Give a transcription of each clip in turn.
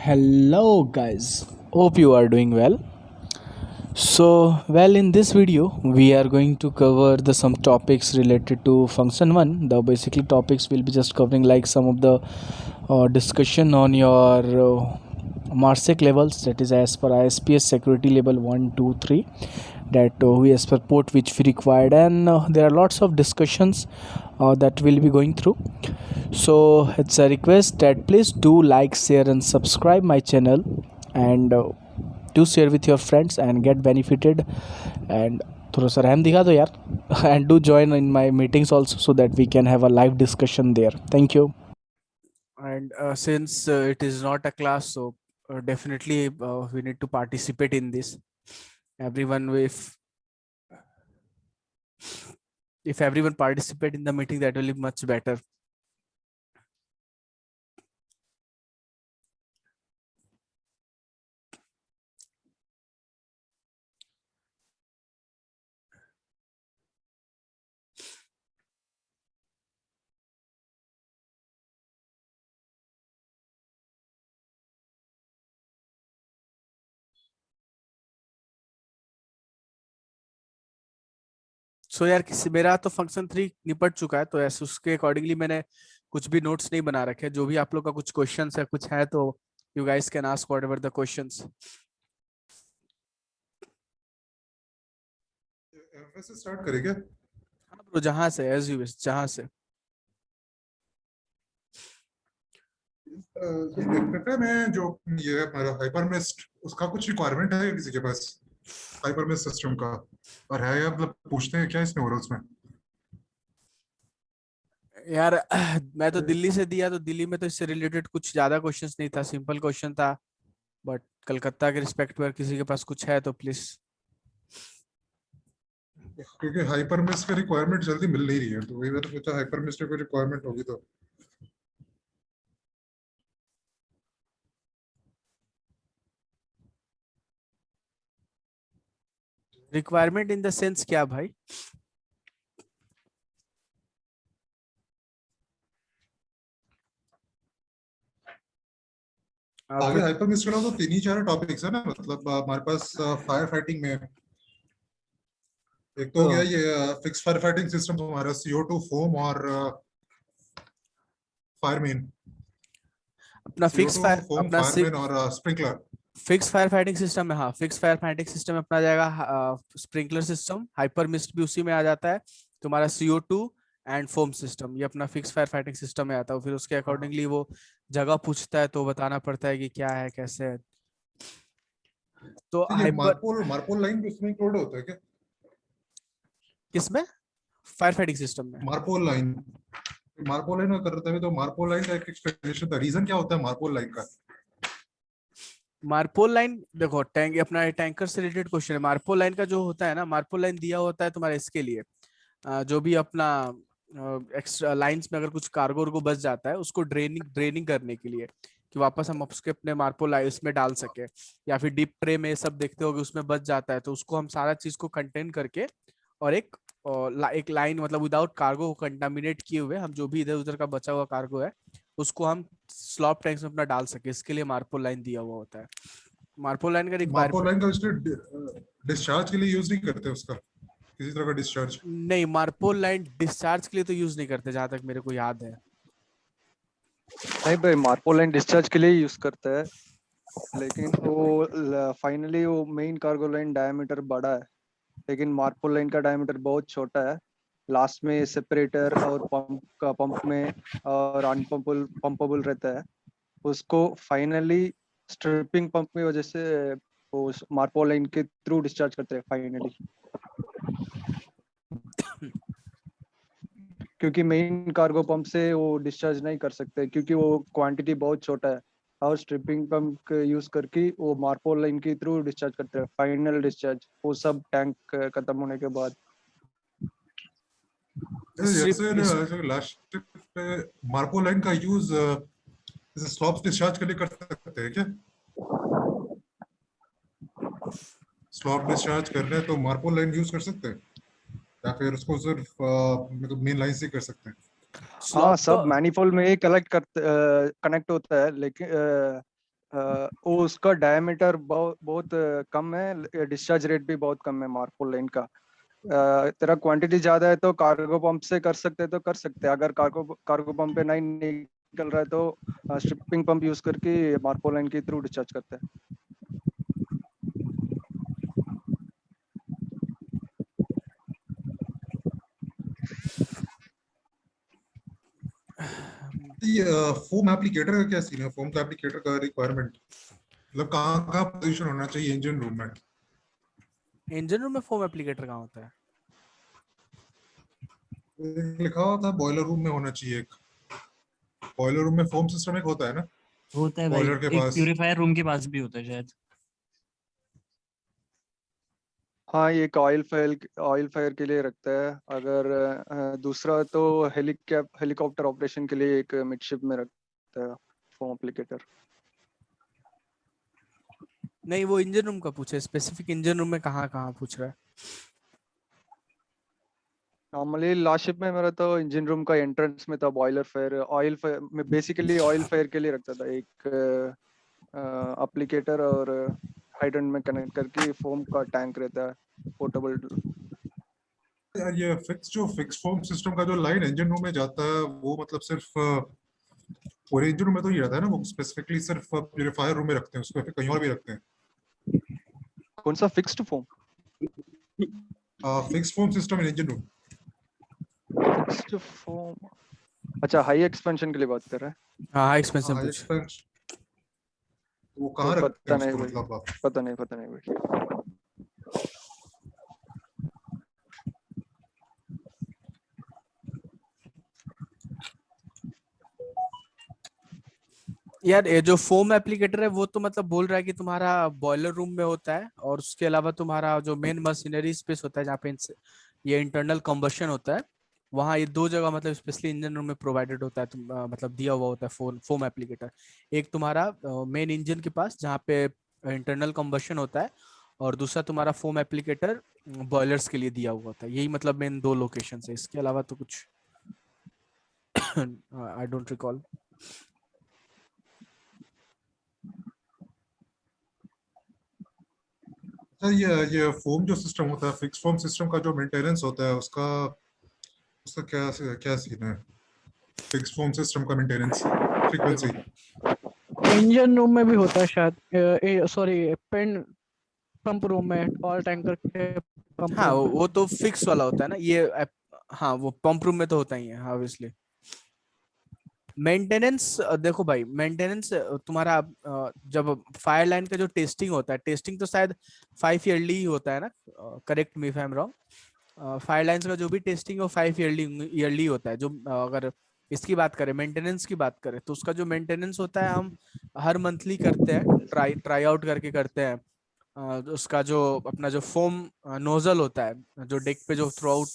Hello guys, hope you are doing well. In this video we are going to cover the some topics related to function 1. The basically topics will be just covering like some of the discussion on your MARSEC levels, that is as per ISPS security level 1 2 3, that we as per port which we required, and there are lots of discussions that we'll be going through. So it's a request that please do like, share and subscribe my channel, and do share with your friends and get benefited, and थोड़ा सा रहम दिखा दो यार and do join in my meetings also so that we can have a live discussion there. Thank you. And since it is not a class, so definitely we need to participate in this. Everyone, if everyone participate in the meeting, that will be much better. सो यार किसी मेरा तो function 3 निपट चुका है, तो ऐसे उसके अकॉर्डिंगली मैंने कुछ भी नोट्स नहीं बना रखे। जो भी आप लोग का कुछ क्वेश्चंस है कुछ है तो you guys can ask whatever the questions. वैसे स्टार्ट करें क्या? हाँ ब्रो, जहां से एज यू विश, जहां से। ये देखते में जो ये हमारा हाइपरमिस्ट, उसका कुछ रिक्वायरमेंट है किसी के पास हाइपरमिस्ट सिस्टम का? और है या मतलब पूछते हैं क्या इसमें हो रहा है उसमें? यार मैं तो दिल्ली से दिया, तो दिल्ली में तो इससे रिलेटेड कुछ ज्यादा क्वेश्चंस नहीं था, सिंपल क्वेश्चन था। बट कलकत्ता के रिस्पेक्ट पर किसी के पास कुछ है तो प्लीज। क्योंकि हाइपरमिस्ट की रिक्वायरमेंट जल्दी मिल नहीं रही है, तो वही मैंने पूछा हाइपरमिस्ट की कोई रिक्वायरमेंट होगी तो। रिक्वायरमेंट इन द सेंस क्या भाई? आगे हाइपरमिस्ट का तो 3 ही 4 टॉपिक्स है ना, मतलब हमारे पास फायर फाइटिंग में एक तो हो गया ये फिक्स फायर फाइटिंग सिस्टम, हमारा CO2 फोम और फायरमैन। अपना फिक्स फायर, फोम, अपना फायरमैन और sprinkler. Fix fire fighting system है। हाँ, फिक्स फायर फाइटिंग सिस्टम अपना जाएगा। स्प्रिंकलर सिस्टम, हाइपर मिस्ट भी उसी में आ जाता है। तुम्हारा CO2 एंड फोम सिस्टम, ये अपना फिक्स फायर फाइटिंग सिस्टम में आता है। फिर उसके अकॉर्डिंगली वो जगह पूछता है तो बताना पड़ता है कि क्या है कैसे है। तो ये हाइपर मार्पोल लाइन भी उसमें इंक्लूड होता है क्या? किसमें? फायर फाइटिंग सिस्टम में मार्पोल लाइन, मार्पोल लाइन में कर रहे थे तो मार्पोल लाइन का एक एक्सप्लेनेशन था, रीजन क्या होता है मार्पोल लाइन का? मार्पोल लाइन देखो, टैंक अपना टैंकर से रिलेटेड क्वेश्चन है। मार्पोल लाइन का जो होता है ना, मार्पोल लाइन दिया होता है तुम्हारे इसके लिए, जो भी अपना एक्स्ट्रा लाइंस में अगर कुछ कार्गो को बच जाता है उसको ड्रेनिंग ड्रेनिंग करने के लिए, कि वापस हम उसके अपने मार्पो लाइन उसमें डाल सके। या फिर डीप ट्रे में सब देखते हो कि उसमें बच जाता है, तो उसको हम सारा चीज को कंटेन करके और एक लाइन मतलब विदाउट कार्गो को कंटामिनेट किए हुए हम जो भी इधर उधर का बचा हुआ कार्गो है उसको हम स्लॉप टैंक्स में अपना डाल सके, इसके लिए मार्पोल लाइन दिया हुआ होता है। मार्पोल लाइन का मार्पोल रिक्वायरमेंट लाइन का इसलिए डिस्चार्ज के लिए यूज नहीं करते उसका, किसी तरह का डिस्चार्ज? नहीं, मार्पोल लाइन डिस्चार्ज के लिए तो यूज नहीं करते जहां तक मेरे को याद है। नहीं भाई, मार्को लाइन डिस्चार्ज के लिए यूज करता है, लेकिन वो फाइनली वो मेन कार्गो लाइन डायमीटर बड़ा है, लेकिन मार्को लाइन का डायमीटर बहुत छोटा है। लास्ट में सेपरेटर और पंप में और अनपम्पबल पंपबल रहता है। उसको फाइनली स्ट्रिपिंग पंप की वजह से वो मार्को लाइन के थ्रू डिस्चार्ज करते हैं फाइनली, क्योंकि मेन कार्गो पंप से वो डिस्चार्ज नहीं कर सकते क्योंकि वो क्वांटिटी बहुत छोटा है। और स्ट्रिपिंग पंप यूज करके वो मार्पोल लाइन के थ्रू डिस्चार्ज करते हैं फाइनल डिस्चार्ज, वो सब टैंक खत्म होने के बाद। जैसे लास्ट पे मार्पोल लाइन का यूज स्लॉप्स डिस्चार्ज के लिए कर सकते हैं क्या? स्लॉप डिस्चार्ज कर रहे हैं तो मार्पोल लाइन यूज कर सकते हैं, या फिर उसको सिर्फ मतलब मेन लाइन से कर सकते हैं? हाँ, स्लॉप तो सब मैनिफोल्ड में ही कलेक्ट कर कनेक्ट होता है, लेकिन वो उसका डायमीटर बहुत कम है, डिस्चार्ज रेट भी बहुत कम है मार्पोलाइन का। तेरा क्वांटिटी ज्यादा है तो कार्गो पंप से कर सकते हैं तो कर सकते हैं, अगर कार्गो पंप पे नहीं निकल रहा है तो स्ट्रिपिंग पंप यूज करके मार्पोलाइन के थ्रू डिस्चार्ज करते हैं। ये फोम एप्लीकेटर का क्या सीन है? फोम एप्लीकेटर का रिक्वायरमेंट मतलब कहाँ कहाँ पोजीशन होना चाहिए इंजन रूम में? इंजन रूम में फोम एप्लीकेटर कहाँ होता है? लिखा हुआ था बॉयलर रूम में होना चाहिए एक। बॉयलर रूम में फोम सिस्टम एक होता है ना होता है भाई, बॉयलर के एक पास? प्यूरिफायर रूम के पास भी होता है शायद। हाँ, ये एक ऑयल फायर के लिए रखता है। अगर दूसरा तो हेलीकॉप्टर ऑपरेशन के लिए एक मिडशिप में रखता है फोम एप्लीकेटर। नहीं, वो इंजन रूम का पूछे, स्पेसिफिक इंजन रूम में कहाँ कहाँ पूछ रहा है? नॉर्मली लास्ट शिप में मेरा तो इंजन रूम का एंट्रेंस में था बॉयलर फायर, ऑयल फायर में बेसिकली ऑयल फायर के लिए रखता था एक एप्लीकेटर, और हाइड्रेंट में कनेक्ट करके फोम का टैंक रहता है पोर्टेबल। यार ये फिक्स फोम सिस्टम का जो लाइन इंजन रूम में जाता है वो मतलब सिर्फ पूरे इंजन रूम में तो ही रहता है ना? वो स्पेसिफिकली सिर्फ प्यूरिफायर रूम में रखते हैं उसको, या फिर कहीं और भी रखते हैं? कौन सा fixed foam? Fix foam system in engine room. Fixed foam, अच्छा हाई एक्सपेंशन के लिए बात कर रहा है? हाँ, एक्सपेंशन हाई पूछ। एक्सपेंशन वो तो कहाँ रखते पता हैं नहीं उसको भाई, मतलब? पता नहीं भाई। यार ये जो फोम एप्लीकेटर है वो तो मतलब बोल रहा है कि तुम्हारा बॉयलर रूम में होता है, और उसके अलावा तुम्हारा जो मेन मशीनरी स्पेस होता है जहाँ पे ये इंटरनल कंबशन होता है, वहाँ ये दो जगह मतलब स्पेशली इंजन रूम में प्रोवाइडेड होता है, मतलब दिया हुआ होता है फोम एप्लीकेटर। एक तुम्हारा मेन इंजन के पास जहाँ पे इंटरनल कंबशन होता है, और दूसरा तुम्हारा फोम एप्लीकेटर बॉयलर्स के लिए दिया हुआ होता है। यही मतलब मेन दो लोकेशन है, इसके अलावा तो कुछ आई डोंट रिकॉल। अच्छा, ये फोम जो सिस्टम होता है, फिक्स फोम सिस्टम का जो मेंटेनेंस होता है उसका उसका क्या क्या सीन है? फिक्स फोम सिस्टम का मेंटेनेंस फ्रीक्वेंसी? इंजन रूम में भी होता है शायद, सॉरी पेन पंप रूम में, ऑयल टैंकर के पंप हाँ, रूम वो में। वो तो फिक्स वाला होता है ना ये हाँ, वो पंप रूम में तो होता ही है ऑब्वियसली। मेंटेनेंस देखो भाई, मेंटेनेंस तुम्हारा जब फायर लाइन का जो टेस्टिंग होता है, टेस्टिंग तो शायद 5 ईयरली ही होता है ना, correct me if I am wrong. Fire lines का जो भी टेस्टिंग है वो 5 ईयरली होता है। जो अगर इसकी बात करें, मेंटेनेंस की बात करें, तो उसका जो मेंटेनेंस होता है हम हर मंथली करते हैं, ट्राई आउट करके करते हैं। उसका जो अपना जो फोम नोजल होता है जो डेक पे जो थ्रू आउट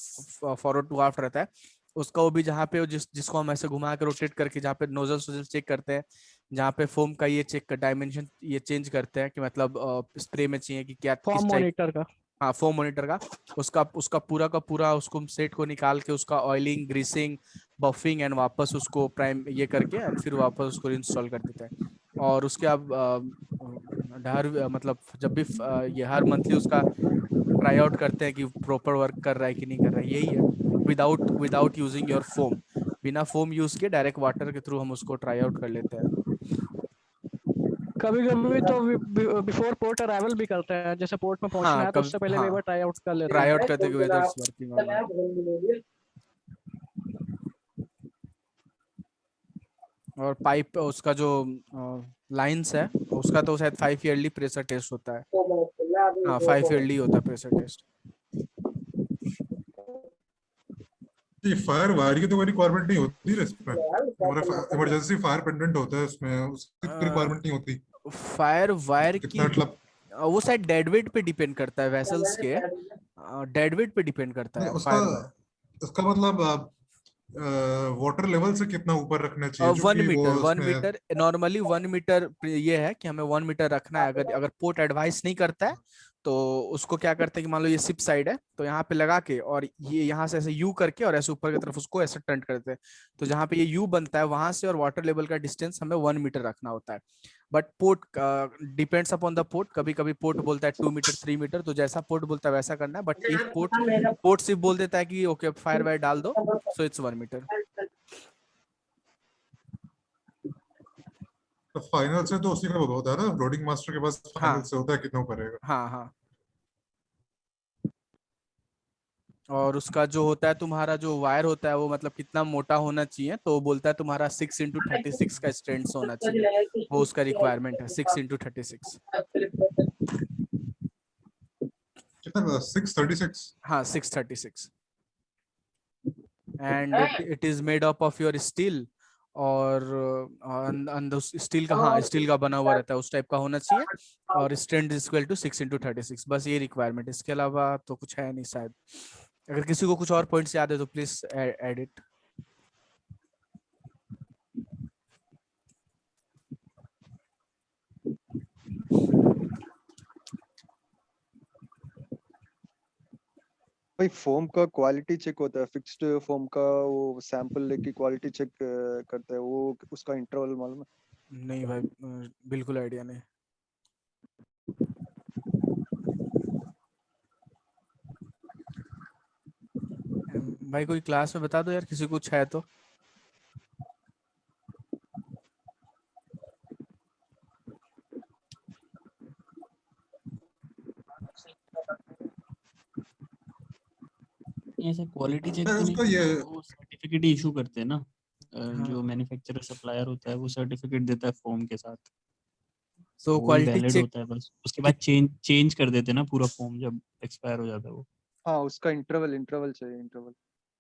फॉरवर्ड टू आफ्ट रहता है, उसका वो भी जहाँ पे जिसको हम ऐसे घुमा के रोटेट करके जहाँ पे नोजल सोजल चेक करते हैं, जहाँ पे फोम का ये चेक डायमेंशन ये चेंज करते हैं कि मतलब स्प्रे में चाहिए कि क्या फॉर्म किस टाइप। मॉनिटर का। हाँ, फोम मॉनिटर का उसका उसका पूरा का पूरा उसको सेट को निकाल के उसका ऑयलिंग, ग्रीसिंग, बफिंग एंड वापस उसको प्राइम ये करके एंड फिर वापस उसको इंस्टॉल कर देते हैं। और उसके अब हर मतलब जब भी ये हर मंथली उसका ट्राई आउट करते हैं कि प्रॉपर वर्क कर रहा है कि नहीं कर रहा है। यही है, विदाउट यूजिंग योर फोम, बिना फोम यूज के डायरेक्ट वाटर के थ्रू हम उसको ट्राई आउट कर लेते हैं। कभी कभी तो बिफोर पोर्ट अराइवल भी करते हैं, जैसे पोर्ट में पहुंचना हाँ, है तो कब उससे पहले भी एक बार हाँ, ट्राई आउट कर लेते ट्राई हैं। आउट करते हैं कि वेदर इज वर्किंग और नॉट। और पाइप उसका जो लाइंस है उसका तो शायद 5 ईयरली प्रेशर टेस्ट होता है। हाँ, 5 ईयरली होता है प्रेशर टेस्ट। ये फायर वायर की तो कोई रिक्वायरमेंट नहीं होती ना इसमें? हमारा इमरजेंसी फायर पेंडेंट होता है उसमें, उसकी रिक्वायरमेंट नहीं होती? फायर वायर कितना की मतलब? वो शायद डेड वेट पे डिपेंड करता है, वेसल्स के डेड वेट पे डिपेंड करता नहीं, है उसका फायर वायर। उसका मतलब वाटर लेवल से कितना ऊपर रखना चाहिए जो वन कि वो मीटर वन उसमें? मीटर नॉर्मली 1 मीटर ये है कि हमें 1 मीटर रखना है। अगर अगर पोर्ट एडवाइस नहीं करता है तो उसको क्या करते हैं कि मान लो ये सिप साइड है, तो यहाँ पे लगा के और ये यहाँ से ऐसे यू करके और ऐसे ऊपर की तरफ उसको ऐसे टर्न करते हैं। तो जहाँ पे ये यू बनता है वहां से और वाटर लेवल का डिस्टेंस हमें 1 मीटर रखना होता है। But port depends upon the port, कभी कभी पोर्ट बोलता है 2 मीटर 3 मीटर, तो जैसा पोर्ट बोलता है वैसा करना है। बट इफ पोर्ट सिर्फ बोल देता है कि ओके फायर वायर डाल दो, सो इट्स 1 मीटर। तो फाइनल से तो उसी का होता है ना, लोडिंग मास्टर के पास फाइनल हाँ से होता है कितना वो करेगा। हाँ हाँ। और उसका जो होता है तुम्हारा जो वायर होता है वो मतलब कितना मोटा होना चाहिए, तो वो बोलता है तुम्हारा 6x36 का स्ट्रेंथ होना चाहिए, वो उसका रिक्वायरमेंट है 6x36। कितना 636? हाँ 636। And it is made up of your steel, और स्टील का, हाँ स्टील का बना हुआ रहता है, उस टाइप का होना चाहिए। और strength is equal to 6x36, बस ये रिक्वायरमेंट, इसके अलावा तो कुछ है नहीं शायद। अगर किसी को कुछ और पॉइंट्स याद है तो प्लीज ऐड इट। भाई फोम का क्वालिटी चेक होता है, फिक्स्ड फोम का वो सैंपल लेके क्वालिटी चेक करता है, वो उसका इंटरवल मालूम है? नहीं भाई, बिल्कुल आइडिया नहीं। भाई कोई क्लास में बता दो यार, किसी को कुछ है तो। ऐसे क्वालिटी चेक नहीं, तो नहीं उसका ये करते, वो सर्टिफिकेट इशू करते हैं ना। जो हाँ मैन्युफैक्चरर सप्लायर होता है वो सर्टिफिकेट देता है फोम के साथ, तो वही क्वालिटी वैलिड चेक होता है बस। उसके बाद चेंज कर देते हैं ना पूरा फोम जब एक्सपायर हो जाता है वो। हाँ उसका इंटरवल चाहिए, इंटरवल।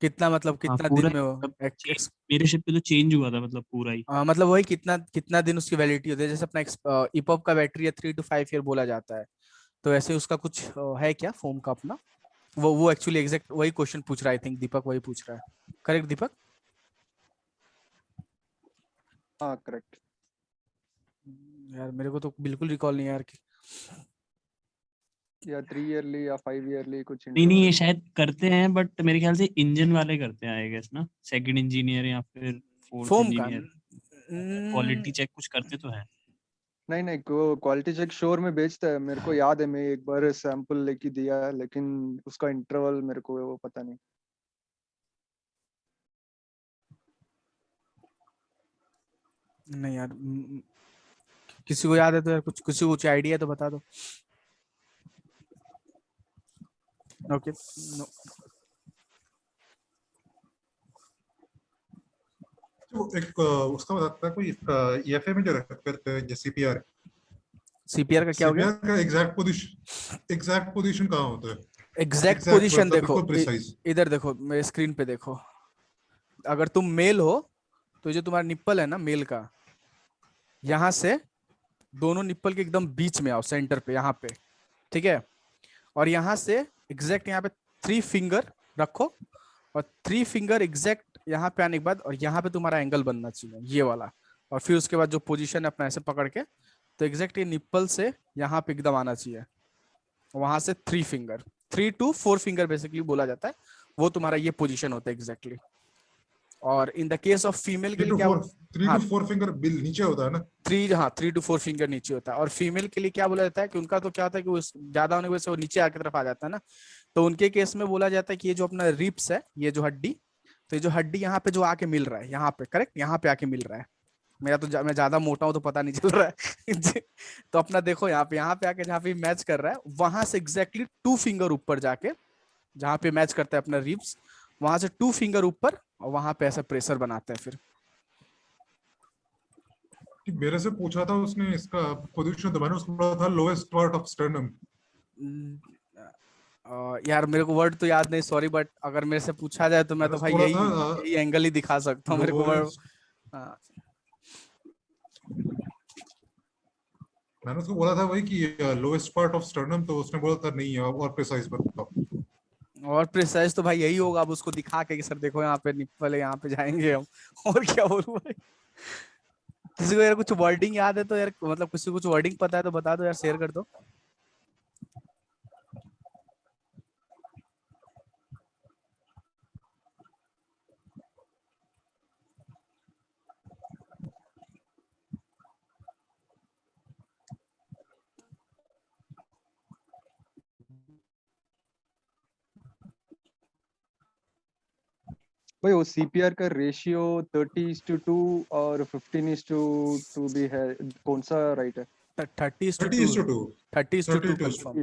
कितना, मतलब हाँ कितना पूरा दिन में हो मतलब मेरे शिप पे तो चेंज हुआ था मतलब पूरा ही। मतलब वही कितना कितना दिन उसकी वैलिडिटी होती है, जैसे अपना ईपॉप का बैटरी है 3 to 5 ईयर बोला जाता है, तो ऐसे उसका कुछ है क्या फोम का अपना? वो एक्चुअली एग्जैक्ट वही क्वेश्चन पूछ रहा है, आई थिंक दीपक वही पूछ रहा है, करेक्ट दीपक? हाँ करेक्ट। यार मेरे को तो बिल्कुल रिकॉल नहीं है यार या 3 ईयरली या 5 ईयरली कुछ नहीं नहीं, ये इंटरवल। शायद करते हैं बट मेरे ख्याल से इंजन वाले करते हैं आई गेस ना, सेकंड इंजीनियर या फिर फोर्थ फोम का। इंजीनियर क्वालिटी चेक कुछ करते तो है। नहीं नहीं, क्वालिटी चेक श्योर में बेचता है, मेरे को याद है, मैं एक बार सैंपल लेके दिया है, लेकिन उसका इंटरवल मेरे को वो पता नहीं। नहीं यार, किसी को याद है तो यार, कुछ किसी को कुछ आइडिया है तो बता दो। Okay no. तो एक उसका बताता है कोई ईएफए में जो करते हैं जैसे सीपीआर। सीपीआर का क्या हो गया? सीपीआर का एग्जैक्ट पोजीशन कहाँ होता है? एग्जैक्ट एग्जैक्ट पोजीशन मतलब देखो, बिल्कुल प्रिसाइज। इधर देखो मेरे स्क्रीन पे देखो, अगर तुम मेल हो तो जो तुम्हारा निप्पल है ना मेल का, यहाँ से दोनों निप्पल के एकदम बीच में आओ, सेंटर पे यहाँ पे, ठीक है? और यहाँ से एग्जैक्ट यहाँ पे 3 फिंगर रखो, और 3 फिंगर एग्जैक्ट यहाँ पे आने के बाद, और यहाँ पे तुम्हारा एंगल बनना चाहिए ये वाला। और फिर उसके बाद जो पोजीशन है अपना ऐसे पकड़ के, तो एग्जैक्ट ये निप्पल से यहाँ पे एकदम आना चाहिए, वहां से 3 फिंगर, 3 to 4 फिंगर बेसिकली बोला जाता है, वो तुम्हारा ये पोजीशन होता है एग्जैक्टली। और in the case of female के लिए क्या? थ्री हाँ टू फोर फिंगर बिल नीचे होता है ना? 3 to 4 फिंगर नीचे होता है। और फीमेल के लिए क्या बोला जाता है कि उनका तो क्या होता है कि वो ज्यादा होने की वजह से वो नीचे आके तरफ आ जाता है ना, तो उनके केस में बोला जाता है कि ये जो अपना रिप्स है, ये जो हड्डी, तो ये जो हड्डी यहाँ पे जो आके मिल रहा है, यहाँ पे करेक्ट, यहाँ पे आके मिल रहा है। मेरा तो मैं ज्यादा मोटा हूं तो पता नहीं चल रहा है तो अपना देखो यहाँ पे आके जहाँ पे मैच कर रहा है, वहां से एग्जैक्टली 2 फिंगर ऊपर जाके, जहाँ पे मैच करता है अपना रिब्स, वहां से 2 फिंगर ऊपर, और वहां पे ऐसा प्रेशर बनाता है फिर। कि मेरे से पूछा था उसने, इसका पोजीशन तो मैंने उसको बोला था लोएस्ट पार्ट ऑफ स्टर्नम। यार मेरे को वर्ड तो याद नहीं, सॉरी, बट अगर मेरे से पूछा जाए तो मैं मैंने तो भाई उसको बोला यही था यही एंगल ही दिखा सकता हूँ, मेरे को वर्ड। लोएस्ट, मैंने उसको बोला था वही कि लोएस्ट पार्ट ऑफ स्टर्नम, तो उसने बोला था नहीं और प्रिसाइज बताओ। और प्रिसाइज तो भाई यही होगा, अब उसको दिखा के कि सर देखो यहाँ पे निप्पल है, यहाँ पे जाएंगे हम और क्या बोलूं भाई। किसी को यार कुछ वर्डिंग याद है तो यार, मतलब किसी को कुछ वर्डिंग पता है तो बता दो यार, शेयर कर दो। भाई वो सीपीआर का रेशियो 30:2 और 15:2 भी है, कौन सा राइट है? 30:2 30:2 32 कंफर्म।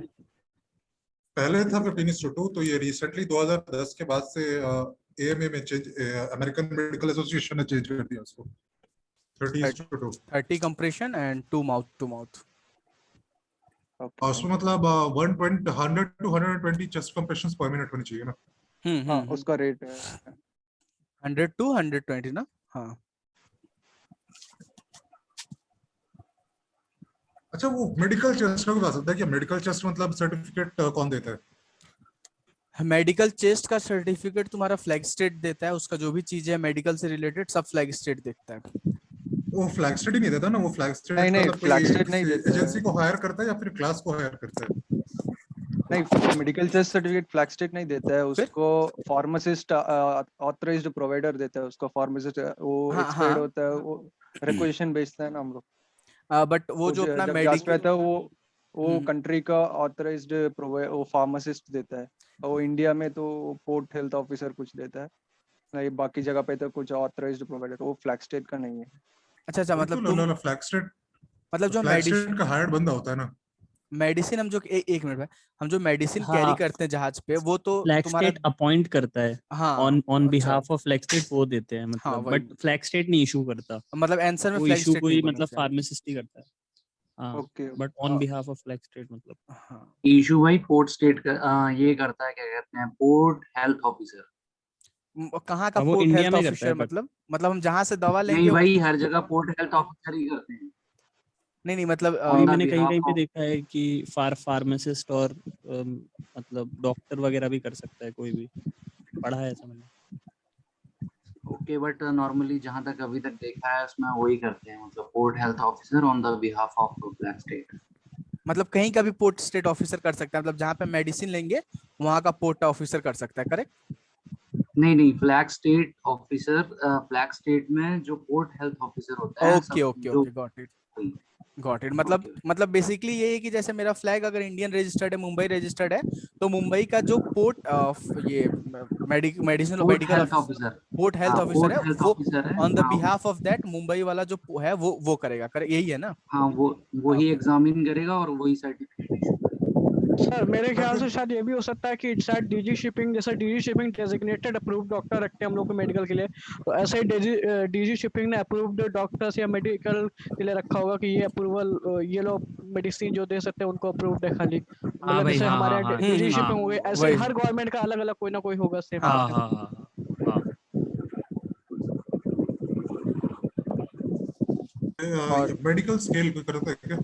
पहले था 15:2, तो ये रिसेंटली 2010 के बाद से एएमए में चेंज, अमेरिकन मेडिकल एसोसिएशन ने चेंज कर दिया उसको 30:2। 30 compression and 2 mouth to mouth. Okay उसमें मतलब 100 to 120 chest compressions per minute होनी चाहिए ना। हाँ उसका रेट है 100 to 120 ना। हाँ अच्छा, वो मेडिकल चेस्ट का बता सकता है क्या? मेडिकल चेस्ट मतलब सर्टिफिकेट कौन देता है? मेडिकल चेस्ट का सर्टिफिकेट तुम्हारा फ्लैग स्टेट देता है, उसका जो भी चीज है मेडिकल से रिलेटेड सब फ्लैग स्टेट देखता है। वो फ्लैग स्टेट ही नहीं देता ना, वो फ्लैग स्टेट नहीं नहीं मतलब कोई फ्लैग स्टेट नहीं देता एजेंसी है, को हायर करता है या फिर क्लास को हायर करता है? नहीं medical chest certificate flag state नहीं देता है, फिर उसको फार्मासिस्ट ऑथराइज्ड प्रोवाइडर देता है, उसको फार्मासिस्ट वो हाँ एक्सपायर्ड हाँ होता है, वो रिक्वेजिशन भेजता है ना हम लोग, बट वो जो अपना जब जांच पे आता है वो हम्म, कंट्री का ऑथराइज्ड वो फार्मासिस्ट देता है, और वो इंडिया में तो पोर्ट हेल्थ ऑफिसर कुछ देता है, नहीं बाकी जगह पे तो कुछ ऑथराइज्ड प्रोवाइडर, वो फ्लैग स्टेट का नहीं है। अच्छा अच्छा वही तो मतलब तुम मतलब जो फ्लैग स्टेट का हायर्ड बंदा होता है ना। मेडिसिन हम जो एक मिनट में, हम जो मेडिसिन कैरी हाँ, करते हैं जहाज पे वो तो फ्लैग तुम्हारा स्टेट अपॉइंट करता है हाँ ऑन ऑन अच्छा बिहाफ ऑफ फ्लैग स्टेट, वो देते हैं हाँ मतलब, वही बट फ्लैग स्टेट नहीं इशू करता, मतलब आंसर में वो फ्लैग इशू स्टेट नहीं कोई बोलना मतलब चाहिए। फार्मासिस्ट ही करता है। हाँ, okay but on behalf of flag state मतलब। हाँ इशू भाई पोर्ट स्टेट का ये करता है, क्या कहते हैं, पोर्ट हेल्थ ऑफिसर। कहाँ का अब वो पोर्ट इंडिया हेल्थ में करता है ऑफिसर बट मतलब हम जहाँ से दवा नहीं लेंगे भाई, हर जगह पोर्ट हेल्थ ऑफिसर ही करते हैं नहीं नहीं मतलब ऑन अभी द मैंने कहीं कहीं बिहाफ पे ऑफ। देखा है कि फार्मासिस्ट और मतलब डॉक्टर वगैरह भी कर सकता है कोई भी, पढ़ा है ऐसा मैंने। ओके, बट नॉर्मली जहां तक अभी तक देखा है उसमें वही करते हैं, मतलब port health officer on the behalf of black state. मतलब कहीं का भी पोर्ट स्टेट ऑफिसर कर सकता है, मतलब जहाँ पे मेडिसिन लेंगे वहाँ का पोर्ट ऑफिसर कर सकता है, करेक्ट? नहीं नहीं, flag state officer, flag state में जो पोर्ट हेल्थ ऑफिसर होता है ओके सब ओके जो। ओके गॉट इट मतलब बेसिकली ये है कि जैसे मेरा फ्लैग अगर इंडियन रजिस्टर्ड है, मुंबई रजिस्टर्ड है, तो मुंबई का जो पोर्ट ये medicine port medical health officer officer, port health हाँ ऑफिसर पोर्ट है हेल्थ वो ऑफिसर है, ऑन द हाँ। बिहाफ ऑफ दैट मुंबई वाला जो है वो करेगा, करे यही है ना? हाँ वो ही ओके एग्जामिन करेगा और वही सर्टिफिकेट इशू करेगा। सर मेरे तो ख्याल फिर से शायद ये भी हो सकता है कि शायद डीजी शिपिंग, जैसे DG shipping designated approved doctor रखते हैं हम लोग को मेडिकल के लिए, तो ऐसे ही डीजी शिपिंग ने अप्रूव्ड डॉक्टर्स या मेडिकल के लिए रखा होगा कि ये अप्रूवल, ये लोग मेडिसिन जो दे सकते हैं उनको अप्रूव्ड है खाली, हाँ मतलब भाई, जैसे हाँ हमारे हाँ यहाँ हाँ डीजी हाँ शिपिंग हो गई, ऐसे ही वही हर गवर्नमेंट का अलग अलग कोई ना कोई होगा सेम हाँ सिस्टम। हाँ हाँ हाँ हाँ। और मेडिकल स्केल कोई करता है क्या?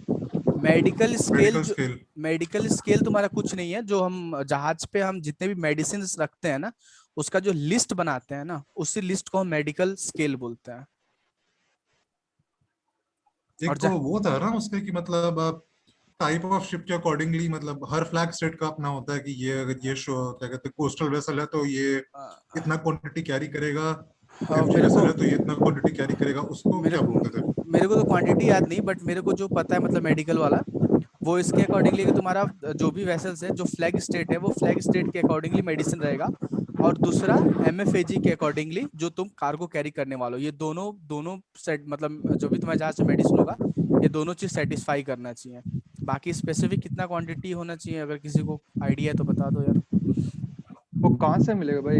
मेडिकल स्केल मेडिकल जो स्केल मेडिकल स्केल तुम्हारा कुछ नहीं है, जो हम जहाज पे हम जितने भी मेडिसिन रखते हैं ना उसका जो लिस्ट बनाते हैं ना उसी लिस्ट को हम मेडिकल स्केल बोलते हैं। और एक वो था ना उसके कि मतलब टाइप ऑफ शिप के अकॉर्डिंगली, मतलब हर फ्लैग स्टेट का अपना होता है कि ये अगर ये शो क्या कहते हैं कोस्टल वेसल है तो ये इतना क्वांटिटी कैरी करेगा, एमजी मेरे को वेसल है तो ये इतना क्वांटिटी कैरी करेगा, उसको मेरे क्या बोलते थे? मेरे को तो क्वांटिटी याद नहीं, बट मेरे को जो पता है मतलब मेडिकल वाला वो इसके अकॉर्डिंगली कि तुम्हारा जो भी वेसल्स है जो फ्लैग स्टेट है वो फ्लैग स्टेट के अकॉर्डिंगली मेडिसिन रहेगा, और दूसरा एमएफएजी के अकॉर्डिंगली जो तुम कार्गो कैरी करने वाले हो, ये दोनों दोनों सेट मतलब जो भी तुम्हारे जहाज से मेडिसिन होगा ये दोनों चीज सेटिस्फाई करना चाहिए। बाकी स्पेसिफिक कितना क्वांटिटी होना चाहिए अगर किसी को आइडिया है तो बता दो यार। वो कहाँ से मिलेगा भाई,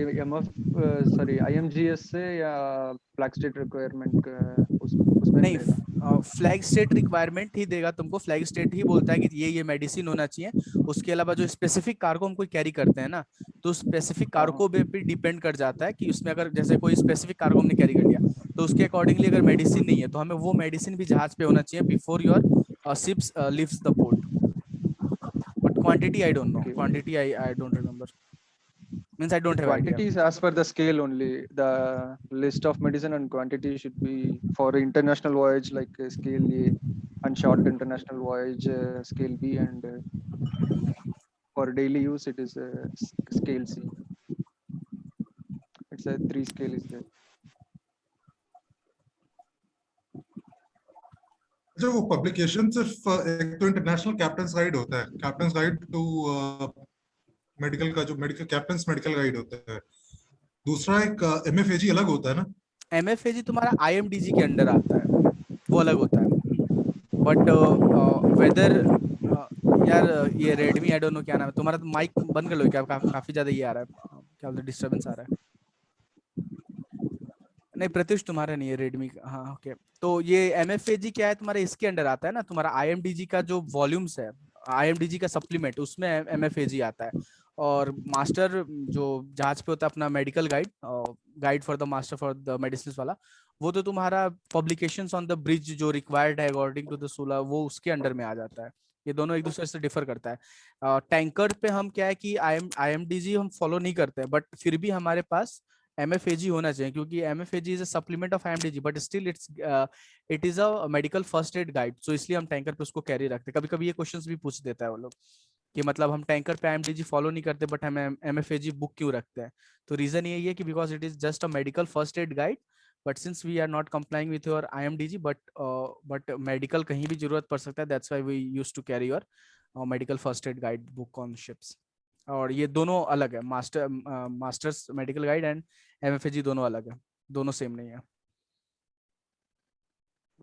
सॉरी आईएमजीएस से या फ्लैग स्टेट रिक्वायरमेंट का उसमें नहीं मिलेगा? फ्लैग स्टेट रिक्वायरमेंट ही देगा तुमको, फ्लैग स्टेट ही बोलता है कि ये मेडिसिन होना चाहिए। उसके अलावा जो स्पेसिफिक कार्गो हम कोई कैरी करते हैं ना तो स्पेसिफिक हाँ हाँ कार्गो पे डिपेंड कर जाता है कि उसमें अगर जैसे कोई स्पेसिफिक कार्गो हमने कैरी कर लिया तो उसके अकॉर्डिंगली अगर मेडिसिन नहीं है तो हमें वो मेडिसिन भी जहाज पे होना चाहिए before your ships leaves the port. But quantity I don't no, okay. Quantity I don't remember, means I The don't have idea. quantity is as per the scale only. The list of medicine and quantity should be for international voyage like scale A, and short international voyage scale B, and for daily use it is scale C. It's a 3 scale is there. अच्छा, वो publication सिर्फ एक तो international captains guide होता है, captains guide to medical का जो medical captains medical guide होता है, दूसरा एक MFAG अलग होता है ना? MFAG तुम्हारा IMDG के अंडर आता है, वो अलग होता है। बट वेदर यार ये रेडमी, आई डोंट नो क्या नाम है तुम्हारा, तो माइक बंद कर लो क्या, काफी ज्यादा ये आ रहा है, क्या डिस्टरबेंस आ रहा है। नहीं प्रत्युष तुम्हारा नहीं है, रेडमी का, हाँ ओके। तो ये MFAG क्या है तुम्हारे, इसके अंडर आता है ना तुम्हारा IMDG का जो वॉल्यूम्स है, IMDG का सप्लीमेंट, उसमें MFAG आता है। और मास्टर जो जहाज पे होता है अपना medical guide for the master for the medicine वाला, वो तो तुम्हारा पब्लिकेशंस ऑन द ब्रिज जो रिक्वायर्ड है अकॉर्डिंग टू द सोला, वो उसके अंडर में आ जाता है। ये दोनों एक दूसरे से डिफर करता है। टैंकर पे हम क्या है कि IMDG हम फॉलो नहीं करते हैं, बट फिर भी हमारे पास MFAG होना चाहिए, क्योंकि MFAG is a supplement of IMDG, but still it is a medical first aid guide, so इसलिए हम टैंकर पे उसको कैरी रखते हैं। कभी कभी ये क्वेश्चंस भी पूछ देता है वो लोग कि मतलब हम टैंकर पे IMDG फॉलो नहीं करते बट हम MFAG बुक क्यों रखते हैं। तो रीजन यही है कि because it is just a medical first aid guide, but since we are not complying with your IMDG, but medical कहीं भी जरूरत पड़ सकता है, that's why we used to carry your medical first aid guide book on ships. और ये दोनों अलग है, master's medical guide and MFAG दोनों अलग है, दोनों सेम नहीं है।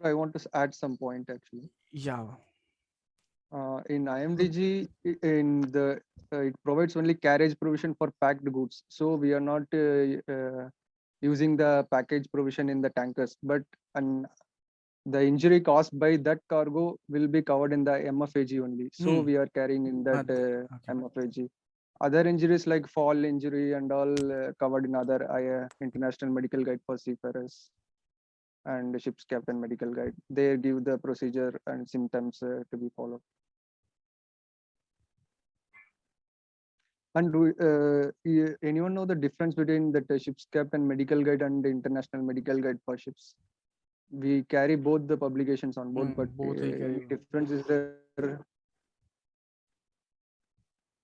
I want to add some point actually. या In IMDG, in the it provides only carriage provision for packed goods. So we are not using the package provision in the tankers, but the injury caused by that cargo will be covered in the MFAG only. So we are carrying in that okay. MFAG. Other injuries like fall injury and all covered in other international medical guide for seafarers and ship's captain medical guide. They give the procedure and symptoms to be followed. And anyone know the difference between the ship's captain medical guide and the international medical guide for ships? We carry both the publications on board, but both we carry. any difference is there?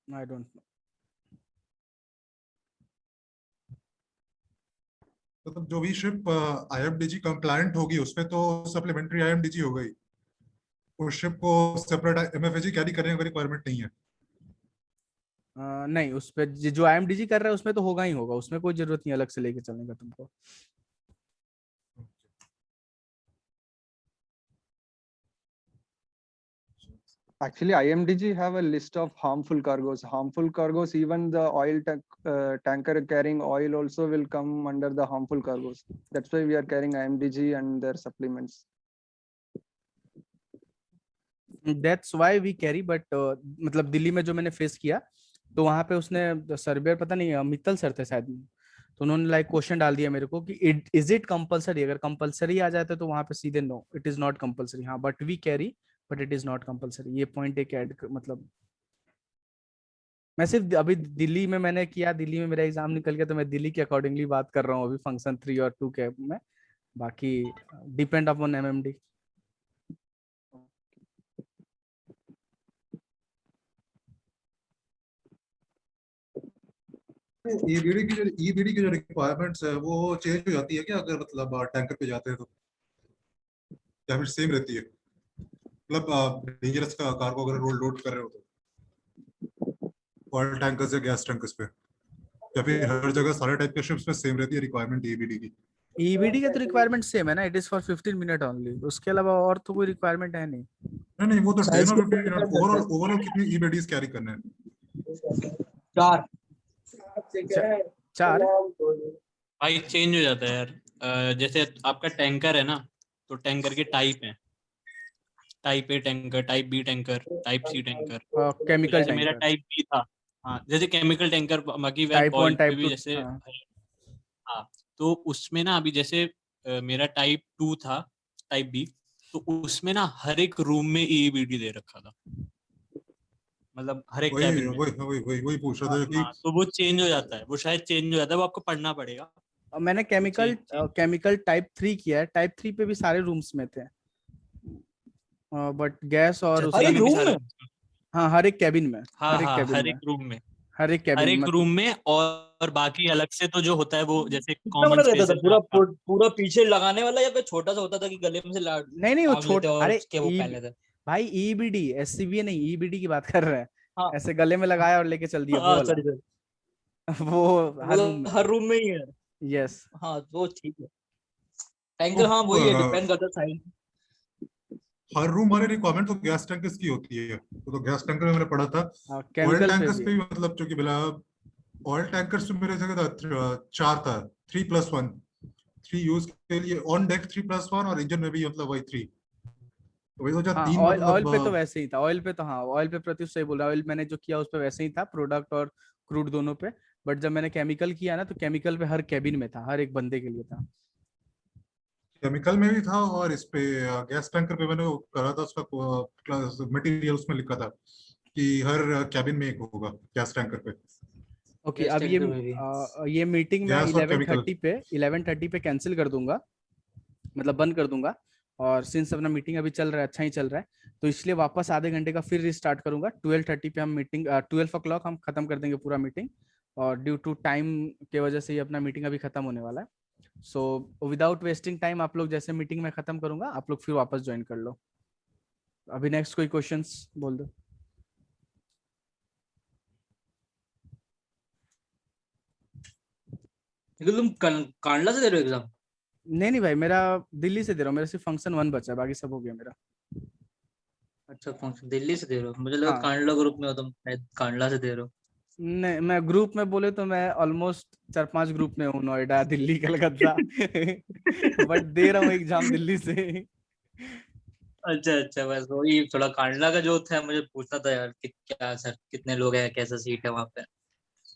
I don't know. मतलब जो भी ship IMDG compliant होगी उसमें तो supplementary IMDG हो गई, उस ship को सेपरेट MFAG कैरी करने की रिक्वायरमेंट नहीं है। नहीं, उस पे जो IMDG कर रहा है उसमें तो होगा ही होगा, उसमें कोई जरूरत नहीं अलग से लेके चलने का तुमको। Actually, IMDG have a list of harmful cargoes. Harmful cargoes, even the oil tanker carrying oil also will come under the harmful cargoes. That's why we are carrying IMDG and their supplements. That's why we carry, but मतलब दिल्ली में जो मैंने face किया, तो वहां पे उसने surveyor, पता नहीं मित्तल सर थे शायद, तो उन्होंने लाइक क्वेश्चन डाल दिया मेरे को कि इज इट कंपलसरी, अगर कंपलसरी आ जाता है तो वहां पे सीधे no, it is not compulsory. हाँ but we carry, but it is not compulsory. ये पॉइंट एक ऐड, मतलब मैं सिर्फ अभी दिल्ली में मैंने किया, दिल्ली में मेरा एग्जाम निकल गया, तो मैं दिल्ली के अकॉर्डिंगली बात कर रहा हूँ अभी फंक्शन 3 और 2 के में, बाकी डिपेंड अपॉन MMD। EBD की जो रिक्वायरमेंट्स है वो चेंज हो जाती है क्या अगर मतलब टैंकर पे जाते हैं तो, या फिर सेम रहती है? मतलब डेंजरस का कार्गो अगर लोड कर रहे हो तो ऑयल टैंकर्स या गैस टैंकर्स पे, या फिर हर जगह सारे टाइप के शिप्स पे सेम रहती है रिक्वायरमेंट EBD की? EBD का तो रिक्वायरमेंट सेम है ना, it is for 15 minute only, उसके अलावा और तो कोई रिक्वायरमेंट है नहीं। नहीं वो तो 10 और 15 मिनट, ओवरऑल कितनी EBDs कैरी करने हैं? 4 4 भाई चेंज हो जाता है यार। जैसे आपका टैंकर है ना, तो टैंकर के टाइप हैं, type A tanker, type B tanker, type C tanker. Chemical जैसे मेरा टैंकर, टाइप B था, हाँ जैसे केमिकल टैंकर, बाकी टाइप 1 ऑयल पे टाइप भी 2, जैसे हाँ। तो उसमें ना अभी जैसे मेरा टाइप 2 था, टाइप B, तो उसमें ना हर एक रूम में EBD दे रखा था, मतलब हर एक कैबिन में। वही पूछ रहा था कि तो वो चेंज हो जाता है, वो शायद चेंज हो जाता है, वो आपको पढ़ना पड़ेगा। मैंने केमिकल टाइप 3 किया है, टाइप 3 पे भी सारे रूम्स में थे, बट गैस और हर एक रूम में, हाँ हर एक कैबिन में, हाँ हाँ हर एक रूम में, हर एक कैबिन, हर एक रूम में। और बाकी अलग से तो जो होता है वो जैसे कितना कॉमन बड़ा रहता स्पेस था? पूरा पीछे लगाने वाला, या फिर छोटा सा होता था कि गले में से नहीं वो टांग लेते छोटा, और अरे उसके वो पहन लेते? भाई EBD SCBA नहीं, EBD की बात कर रहे हैं, हाँ ऐसे गले में लगाया और लेके चल दिया वो वाला। सॉरी। वो हर वो रूम में। हर रूम में ही है। यस। हाँ तो ठीक है। टैंकर हाँ वही है, डिपेंड करता है साइज। हर रूम वाले रिक्वायरमेंट तो गैस टैंकर्स की होती है, तो गैस टैंकर में मैंने पढ़ा था। ऑयल केमिकल पे टैंकर्स भी पे है। भी मतलब चूंकि बिला ऑयल टैंकर्स पे मेरे जगह था 4 था, 3+1, 3 यूज के लिए ऑन डेक 3+1, और इंजन में भी मतलब वही 3, तो वही सोचा हाँ 3 ऑयल ऑयल मतलब पे तो वैसे ही था, ऑयल पे तो हाँ, ऑयल पे प्रत्युष सही बोल रहा है, ऑयल मैंने जो किया उस पे वैसे ही था, प्रोडक्ट और क्रूड दोनों पे। बट जब मैंने केमिकल किया ना, तो केमिकल पे हर कैबिन में था, हर एक बंदे के लिए था। केमिकल में भी था, और इस पे गैस टैंकर पे मैंने वो करा था, उसका मटेरियल उसमें लिखा था कि हर कैबिन में एक होगा गैस टैंकर पे, ओके, गैस अब टैंकर में भी। ये मीटिंग मैं गैस और केमिकल। 11:30 पे कैंसिल कर दूंगा, मतलब बंद कर दूंगा। और सिंस अपना मीटिंग अभी चल रहा है, अच्छा ही चल रहा है, तो इसलिए वापस आधे घंटे का फिर रिस्टार्ट करूंगा। 12:30 पे हम मीटिंग, 12 o'clock हम खत्म कर देंगे पूरा मीटिंग। और ड्यू टू टाइम के वजह से ये अपना मीटिंग अभी खत्म होने वाला है। सो विदाउट वेस्टिंग टाइम, आप लोग जैसे मीटिंग में खत्म करूंगा, आप लोग फिर वापस ज्वाइन कर लो। अभी नेक्स्ट कोई क्वेश्चंस बोल दो। लेकिन तुम कांडला से दे रहे हो एग्जाम? नहीं नहीं भाई, मेरा दिल्ली से दे रहा हूँ, मेरा सिर्फ फंक्शन 1 बचा है, बाकी सब हो गया मेरा। अच्छा फंक्शन दिल्ली से दे रहे हो, मुझे लगा हाँ, कांडला ग्रुप में हो तुम, कांडला से दे रहे हो। नहीं मैं ग्रुप में बोले तो मैं ऑलमोस्ट 4-5 ग्रुप में हूँ, नोएडा, दिल्ली, कलकत्ता। बट दे रहा हूँ एग्जाम दिल्ली से। अच्छा अच्छा, बस वही थोड़ा कांडला का जो था मुझे पूछना था यार कि क्या सर कितने लोग हैं, कैसा सीट है वहाँ पे।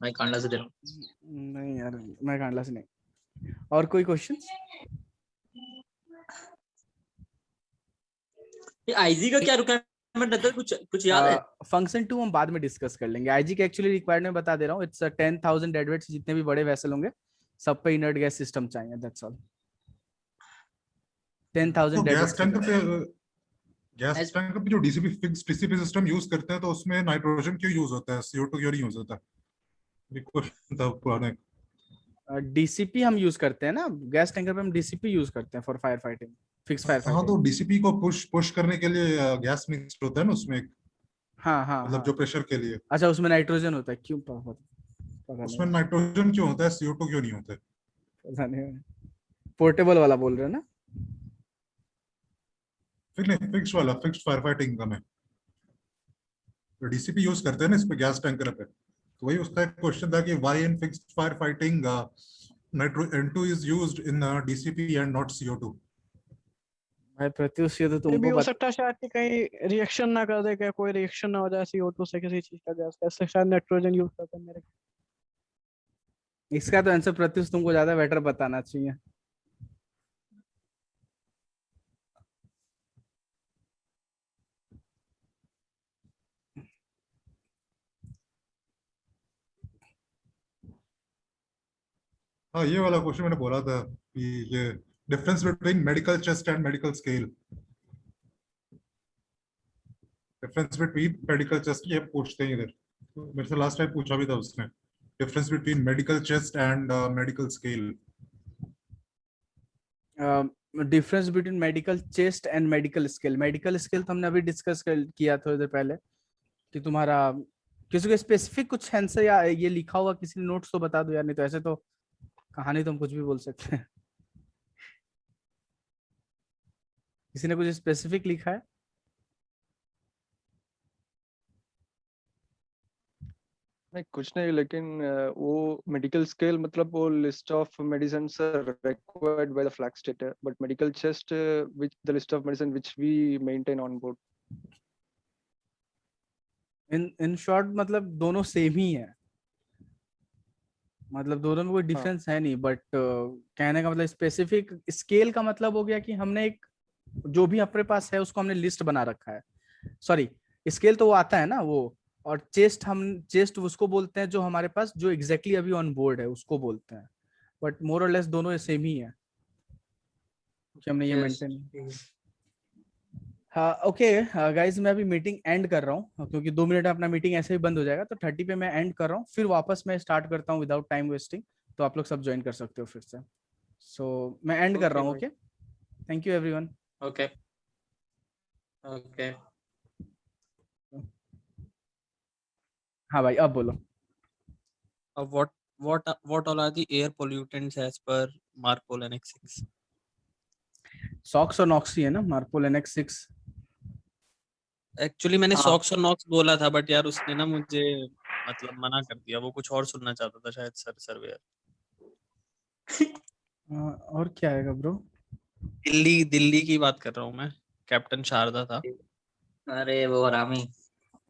मैं कांडला से दे रहा हूँ। नहीं यार, मैं कांडला से नहीं। और कोई क्वेश्चन? ये आईजी का क्या रिक्वायरमेंट रहता है, कुछ कुछ याद है? फंक्शन 2 हम बाद में डिस्कस कर लेंगे। आईजी के एक्चुअली रिक्वायर्ड में बता दे रहा हूँ, इट्स 10,000 डेडवेट्स, जितने भी बड़े वैसल होंगे सब पे इनर्ट गैस सिस्टम चाहिए, दैट्स ऑल। 10,000 तो गैस डेडवेट से टैंकर ज्यादा। पे गैस एस टैंकर पे जो DCP fix DCP system use करते हैं, तो उसमें नाइट्रोजन क्यों यूज होता है, CO2 क्यों नहीं यूज होता? ये क्वेश्चन था पुराने। डीसीपी हम यूज करते हैं ना, गैस टैंकर पे हम डीसीपी यूज करते हैं for fire fighting, fix fire हाँ, फाइटिंग। तो डीसीपी को पुश पुश करने के लिए गैस मिक्स होता है ना उसमें, हाँ हाँ मतलब हाँ। जो प्रेशर के लिए। अच्छा, उसमें नाइट्रोजन होता है, क्यों? पता उसमें नहीं, नाइट्रोजन क्यों होता है, CO2 क्यों नहीं होता है? पता नहीं। पोर्टेबल वाला बोल रहे हैं ना? फिक्स वाला, फिक्स फायर फाइटिंग का में डीसीपी यूज करते हैं ना इस पे, गैस टैंकर पे। तो वही उसका एक क्वेश्चन था कि why in fixed fire fighting nitro N2 is used in DCP and not CO2। भाई प्रत्युष, ये तो ये भी तुमको हो सकता है शायद कि कहीं रिएक्शन ना कर दे, क्या कोई रिएक्शन ना हो जाए CO2 से किसी चीज का गैस, ऐसे शायद नाइट्रोजन यूज करते हैं मेरे। इसका तो आंसर प्रत्युष तुमको ज्यादा बेटर बताना चाहिए। हाँ, ये वाला क्वेश्चन मैंने बोला था कि ये difference between medical chest and medical scale, difference between medical chest, ये पूछते हैं इधर, तो मेरे से लास्ट टाइम पूछा भी था उसने, difference between medical chest and medical scale. Difference between medical chest and medical skill, medical skill तो हमने अभी डिस्कस किया थोड़ी देर पहले, कि तुम्हारा किसी को स्पेसिफिक कुछ आंसर या ये लिखा हुआ किसी ने नोट्स तो बता दो यार, नहीं तो ऐसे तो कहानी तो हम कुछ भी बोल सकते हैं। किसी ने कुछ स्पेसिफिक लिखा है? नहीं कुछ नहीं, लेकिन वो मेडिकल स्केल मतलब वो list of medicine required by the flag state है, but medical chest which the list of medicine which we maintain on board. In short मतलब दोनों सेम ही है, मतलब दोनों में कोई हाँ डिफरेंस है नहीं, बट कहने का मतलब स्पेसिफिक स्केल का मतलब हो गया कि हमने एक, जो भी अपने पास है उसको हमने लिस्ट बना रखा है। सॉरी, स्केल तो वो आता है ना वो, और चेस्ट, हम चेस्ट उसको बोलते हैं जो हमारे पास जो एग्जैक्टली अभी ऑन बोर्ड है उसको बोलते हैं। बट मोर और लेस दोनों सेम ही है, कि हमने ये यस। मेंटेन। हाँ ओके गाइज, मैं अभी मीटिंग एंड कर रहा हूँ, क्योंकि 2 मिनट में अपना मीटिंग ऐसे ही बंद हो जाएगा, तो 30 पे मैं एंड कर रहा हूँ, फिर वापस मैं स्टार्ट करता हूँ विदाउट टाइम वेस्टिंग। तो आप लोग सब ज्वाइन कर सकते हो फिर से। सो मैं एंड कर रहा ओके हूँ। भाई। Okay, thank you everyone. Okay okay. हाँ भाई, अब बोलो। what all are the air pollutants as per Marpol NX6? Socks और नॉक्स ही है ना, मार्पोल NX6। एक्चुअली मैंने हाँ। सॉक्स और नॉक्स बोला था, बट यार उसने ना मुझे मतलब मना कर दिया, वो कुछ और सुनना चाहता था शायद सर्वेयर। और क्या आएगा ब्रो? दिल्ली की बात कर रहा हूँ मैं, कैप्टन शारदा था। अरे वो हरामी।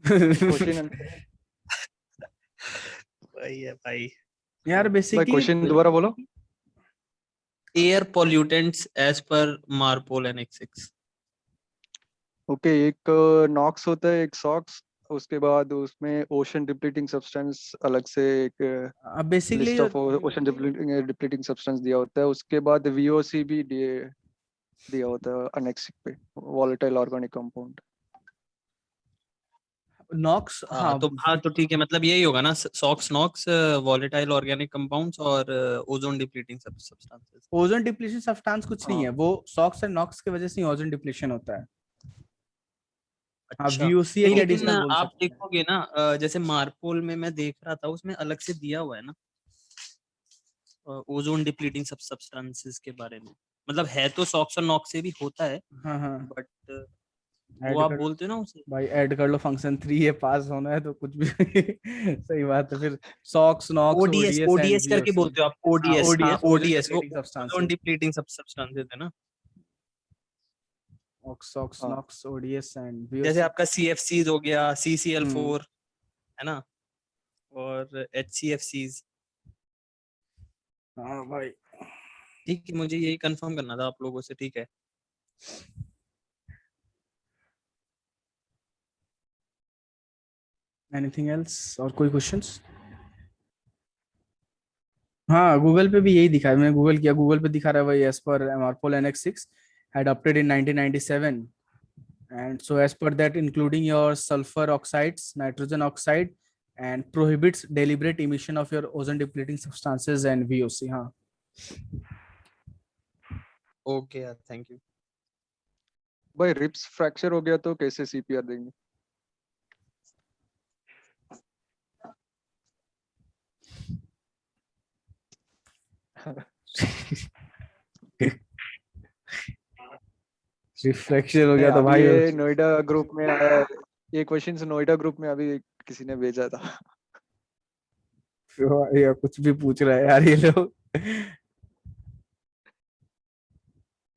क्वेश्चन वही है भाई। यार भाई बेसिकली क्वेश्चन दोबारा बोलो। Air pollutants as per MARPOL NX6। Okay, एक नॉक्स होता है, एक सॉक्स, उसके बाद उसमें ओशन डिप्लीटिंग सब्सटेंस अलग से एक basically list of ocean depleting substance दिया होता है। उसके बाद वीओसी भी दिया होता है अनेक्स पे, वॉलेटाइल ऑर्गेनिक कंपाउंड। नॉक्स, हाँ तो ठीक है, मतलब यही होगा ना, SOx NOx volatile organic compounds और ozone depleting substances. Ozone depletion substance कुछ नहीं है, वो सॉक्स एंड नॉक्स की वजह से ओजोन डिप्लीशन होता है। हाँ, अच्छा VOC नहीं, एक लेकिन एडिशनल बोल आप सकते हैं। देखोगे ना, जैसे मार्पोल में मैं देख रहा था, उसमें अलग से दिया हुआ है ना ओजोन डिप्लीटिंग सब्सटेंसेस के बारे में। मतलब है तो सॉक्स और नॉक्स से भी होता है, हाँ हाँ, बट वो ऐड आप कर बोलते हो ना उसे। भाई, ऐड कर लो, फंक्शन 3 है, पास होना है तो कुछ भी सही बात है। फिर SOx NOx ODS ODS and ODS करके VOC। बोलते हो आप, हाँ, ओडीएस। हाँ, ODS ओजोन ओडीएस वो depleting ozone substances, depleting substances है ना। सॉक्स हाँ। नॉक्स ODS एंड जैसे VOC। आपका CFCs हो गया, CCl4 है ना, और HCFCs। हाँ भाई। ठीक है, मुझे यही कंफर्म करना था आप लोगों से, ठीक है। एनीथिंग एल्स, और कोई क्वेश्चंस? हाँ, गूगल पे भी यही दिखा है, मैंने गूगल किया, गूगल पे दिखा रहा है वही, as per MARPOL NX6 adopted in 1997, and so as per that including your sulfur oxides, nitrogen oxide, and prohibits deliberate emission of your ozone depleting substances and VOC। हाँ, ओके यार, thank you. भाई ribs fracture हो गया तो कैसे CPR देंगे? रिफ्रैक्चर हो गया तो अभी भाई ये नोएडा ग्रुप में आया है, ये क्वेश्चन नोएडा ग्रुप में अभी किसी ने भेजा था। या कुछ भी पूछ रहा है यार ये लोग।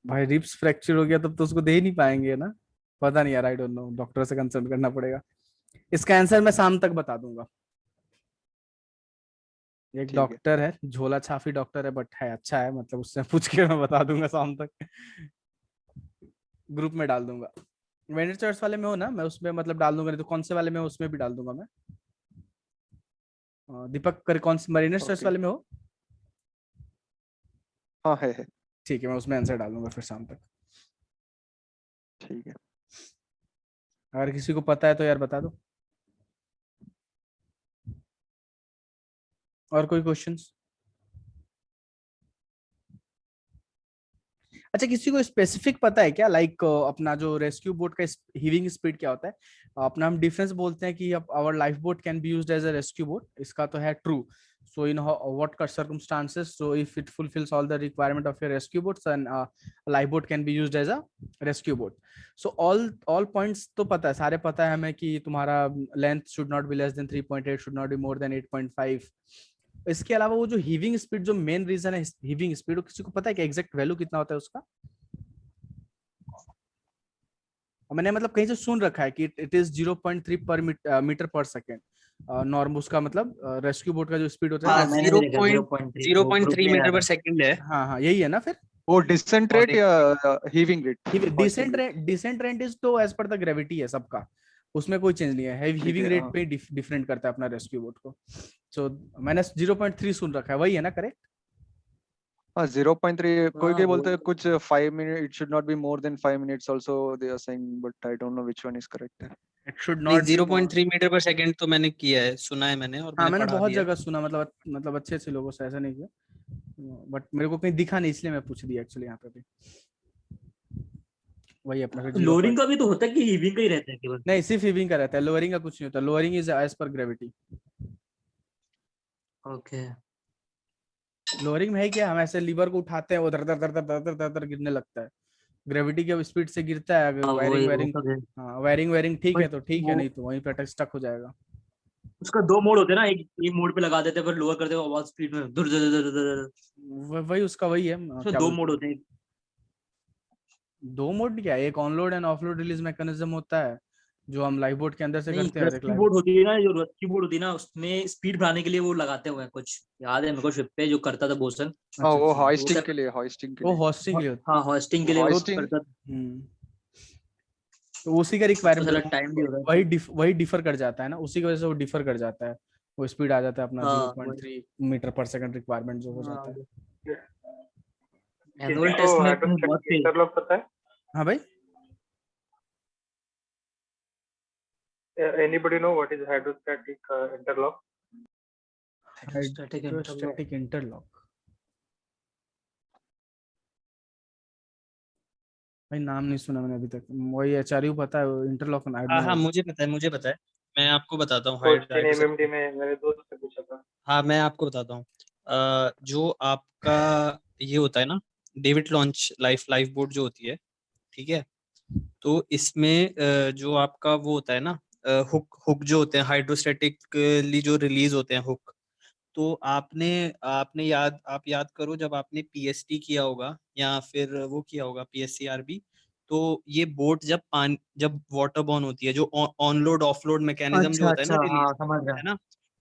भाई रिप्स फ्रैक्चर हो गया तब तो उसको दे ही नहीं पाएंगे ना, पता नहीं यार, आई डोंट नो, डॉक्टर से कंसल्ट करना पड़ेगा। इसका आंसर मैं शाम तक बता दूंगा। एक ठीक है। डॉक्टर है, झोला छापी डॉक्टर है, बट है अच्छा है, मतलब उससे पूछ के मैं बता दूंगा शाम तक, ग्रुप में डाल दूंगा। वेंडर चॉइस वाले में हो ना, मैं उसमें मतलब डाल दूंगा, नहीं तो कौन से वाले में हो उसमें भी डाल दूंगा मैं। दीपक कर, कौन से मरीनर चॉइस ओके। वाले में हो? हाँ है। ठीक है, मैं उसमें आंसर डाल दूंगा फिर शाम तक। ठीक है। अगर किसी को पता है तो यार बता दो। और कोई क्वेश्चंस? अच्छा, किसी को स्पेसिफिक पता है क्या, लाइक अपना जो रेस्क्यू बोट का हीविंग स्पीड क्या होता है? अपना हम डिफरेंस बोलते हैं कि our life boat can be used as a rescue boat, इसका तो है true. So in what circumstances, so if it fulfills all the requirement of your rescue boats, then a lifeboat can be used as a rescue boat. So all points तो पता है, सारे पता है हमें कि तुम्हारा length should not be less than 3.8, should not be more than 8.5। इसके अलावा वो जो हीविंग स्पीड, जो मेन रीजन है हीविंग स्पीड, वो किसी को पता है कि एग्जैक्ट वैल्यू कितना होता है उसका? और मैंने मतलब कहीं से सुन रखा है कि इट इज 0.3 पर मीटर पर सेकेंड नॉर्म, उसका मतलब रेस्क्यू बोट का जो स्पीड होता है। हाँ, हाँ, मैंने भी देखा 0.3 0.3 मीटर पर सेकंड है। हाँ हाँ, यही है ना फिर। वो डिसेंट और रेट या heaving rate? Descent rate is तो एज पर द ग्रेविटी है सबका, उसमें कोई चेंज नहीं है, हीविंग रेट हाँ। पे डिफरेंट करता है अपना रेस्क्यू बोट को। सो मैंने 0.3 सुन रखा है, वही है ना करेक्ट? हाँ 0.3, कोई हाँ, कोई वो बोलते हैं कुछ 5 minute, it should not be more than 5 minutes also they are saying, but I don't know which one is correct. It should नहीं, not be more. 0.3 meter per second तो मैंने किया है, सुना है मैंने, और हाँ, मैंने मैंने पढ़ा बहुत भी है। जगह सुना, मतलब अच्छे अच्छे लोगों से, ऐसा नहीं किया, बट मेरे को कहीं दिखा नहीं, इसलिए मैं पूछ दिया एक्चुअली यहाँ पे भी। वही अपना फिर 0 लोअरिंग का भी तो होता है कि हीविंग का ही रहता है केवल? नहीं, सिर्फ हीविंग का रहता है, लोअरिंग का कुछ नहीं होता, lowering is as per gravity. Okay lowering में है क्या, हम ऐसे लीवर को उठाते हैं वो धर धर धर धर धर धर धर गिरने लगता है, ग्रेविटी के स्पीड से गिरता है। अगर हाँ वायरिंग वो वायरिंग तो है हाँ वायरिंग वायरिंग ठीक है बट तो ठीक है, वो नहीं तो वहीं पे स्टक हो जाएगा। उसका दो मोड होते हैं ना, एक मोड पे लगा देते हैं फिर लोअर करते हैं बहुत स्पीड में दुर दुर दुर दुर दुर। वही उसका वही है, उसमें क्या दो बोलते मोड हैं, होते हैं। दो मोड क्या है, एक onload and offload release mechanism होता है जो हम लाइव बोर्ड के अंदर से नहीं करते हैं, और एक रस्की लाइव। बोर्ड होती है ना, जो रस्की बोर्ड होती है ना उसमें स्पीड बढ़ाने के लिए वो लगाते हुए हैं कुछ, याद है मेरे को शिप पे जो करता था बोसन। हाँ, अच्छा वो अच्छा, वो क्या, हॉइस्टिंग के लिए, हॉइस्टिंग के वो लिए। होस्टिंग के लिए होता हाँ होस्टिंग के लिए वो होइस्टिंग करता था। है। तो उसी का उसमें सारा रिक्वायरमेंट, टाइम भी होता वही डिफर कर जाता है ना, उसी की वजह से वो डिफर कर जाता है, वो स्पीड आ जाता है अपना है। हाँ वही। 0.3 मीटर पर सेकंड रिक्वायरमेंट जो हो हाँ जाता है। किसी एनुअल को टेस्ट में अपने बहुत हाइड्रोस्टैटिक थे। इंटरलॉक पता है? हाँ भाई, Anybody know what is hydrostatic interlock? Hydrostatic interlock hydrostatic interlock, भाई नाम नहीं सुना मैंने अभी तक, वही एचआरयू पता है, इंटरलॉक आई हाँ नो। हाँ मुझे पता है, मैं आपको बताता हूँ। क्वेश्चन एमएमडी में मेरे दोस्त से पूछा था। हाँ मैं आपको बताता हूँ। जो आपका ये होता है ना, डेविड लॉन्च लाइफ बोर्ड जो होती है, ठीक है, तो इसमें जो आपका वो होता है ना, हुक जो होते हैं हाइड्रोस्टैटिकली जो रिलीज होते हैं हुक, तो आपने आप याद करो जब आपने पीएसटी किया होगा या फिर वो किया होगा पीएससीआरबी, तो ये बोट जब वाटर बॉर्न होती है, जो ऑनलोड ऑफलोड मैकेनिज्म जो अच्छा होता है ना अच्छा रिलीज, हाँ समझ गया। है ना,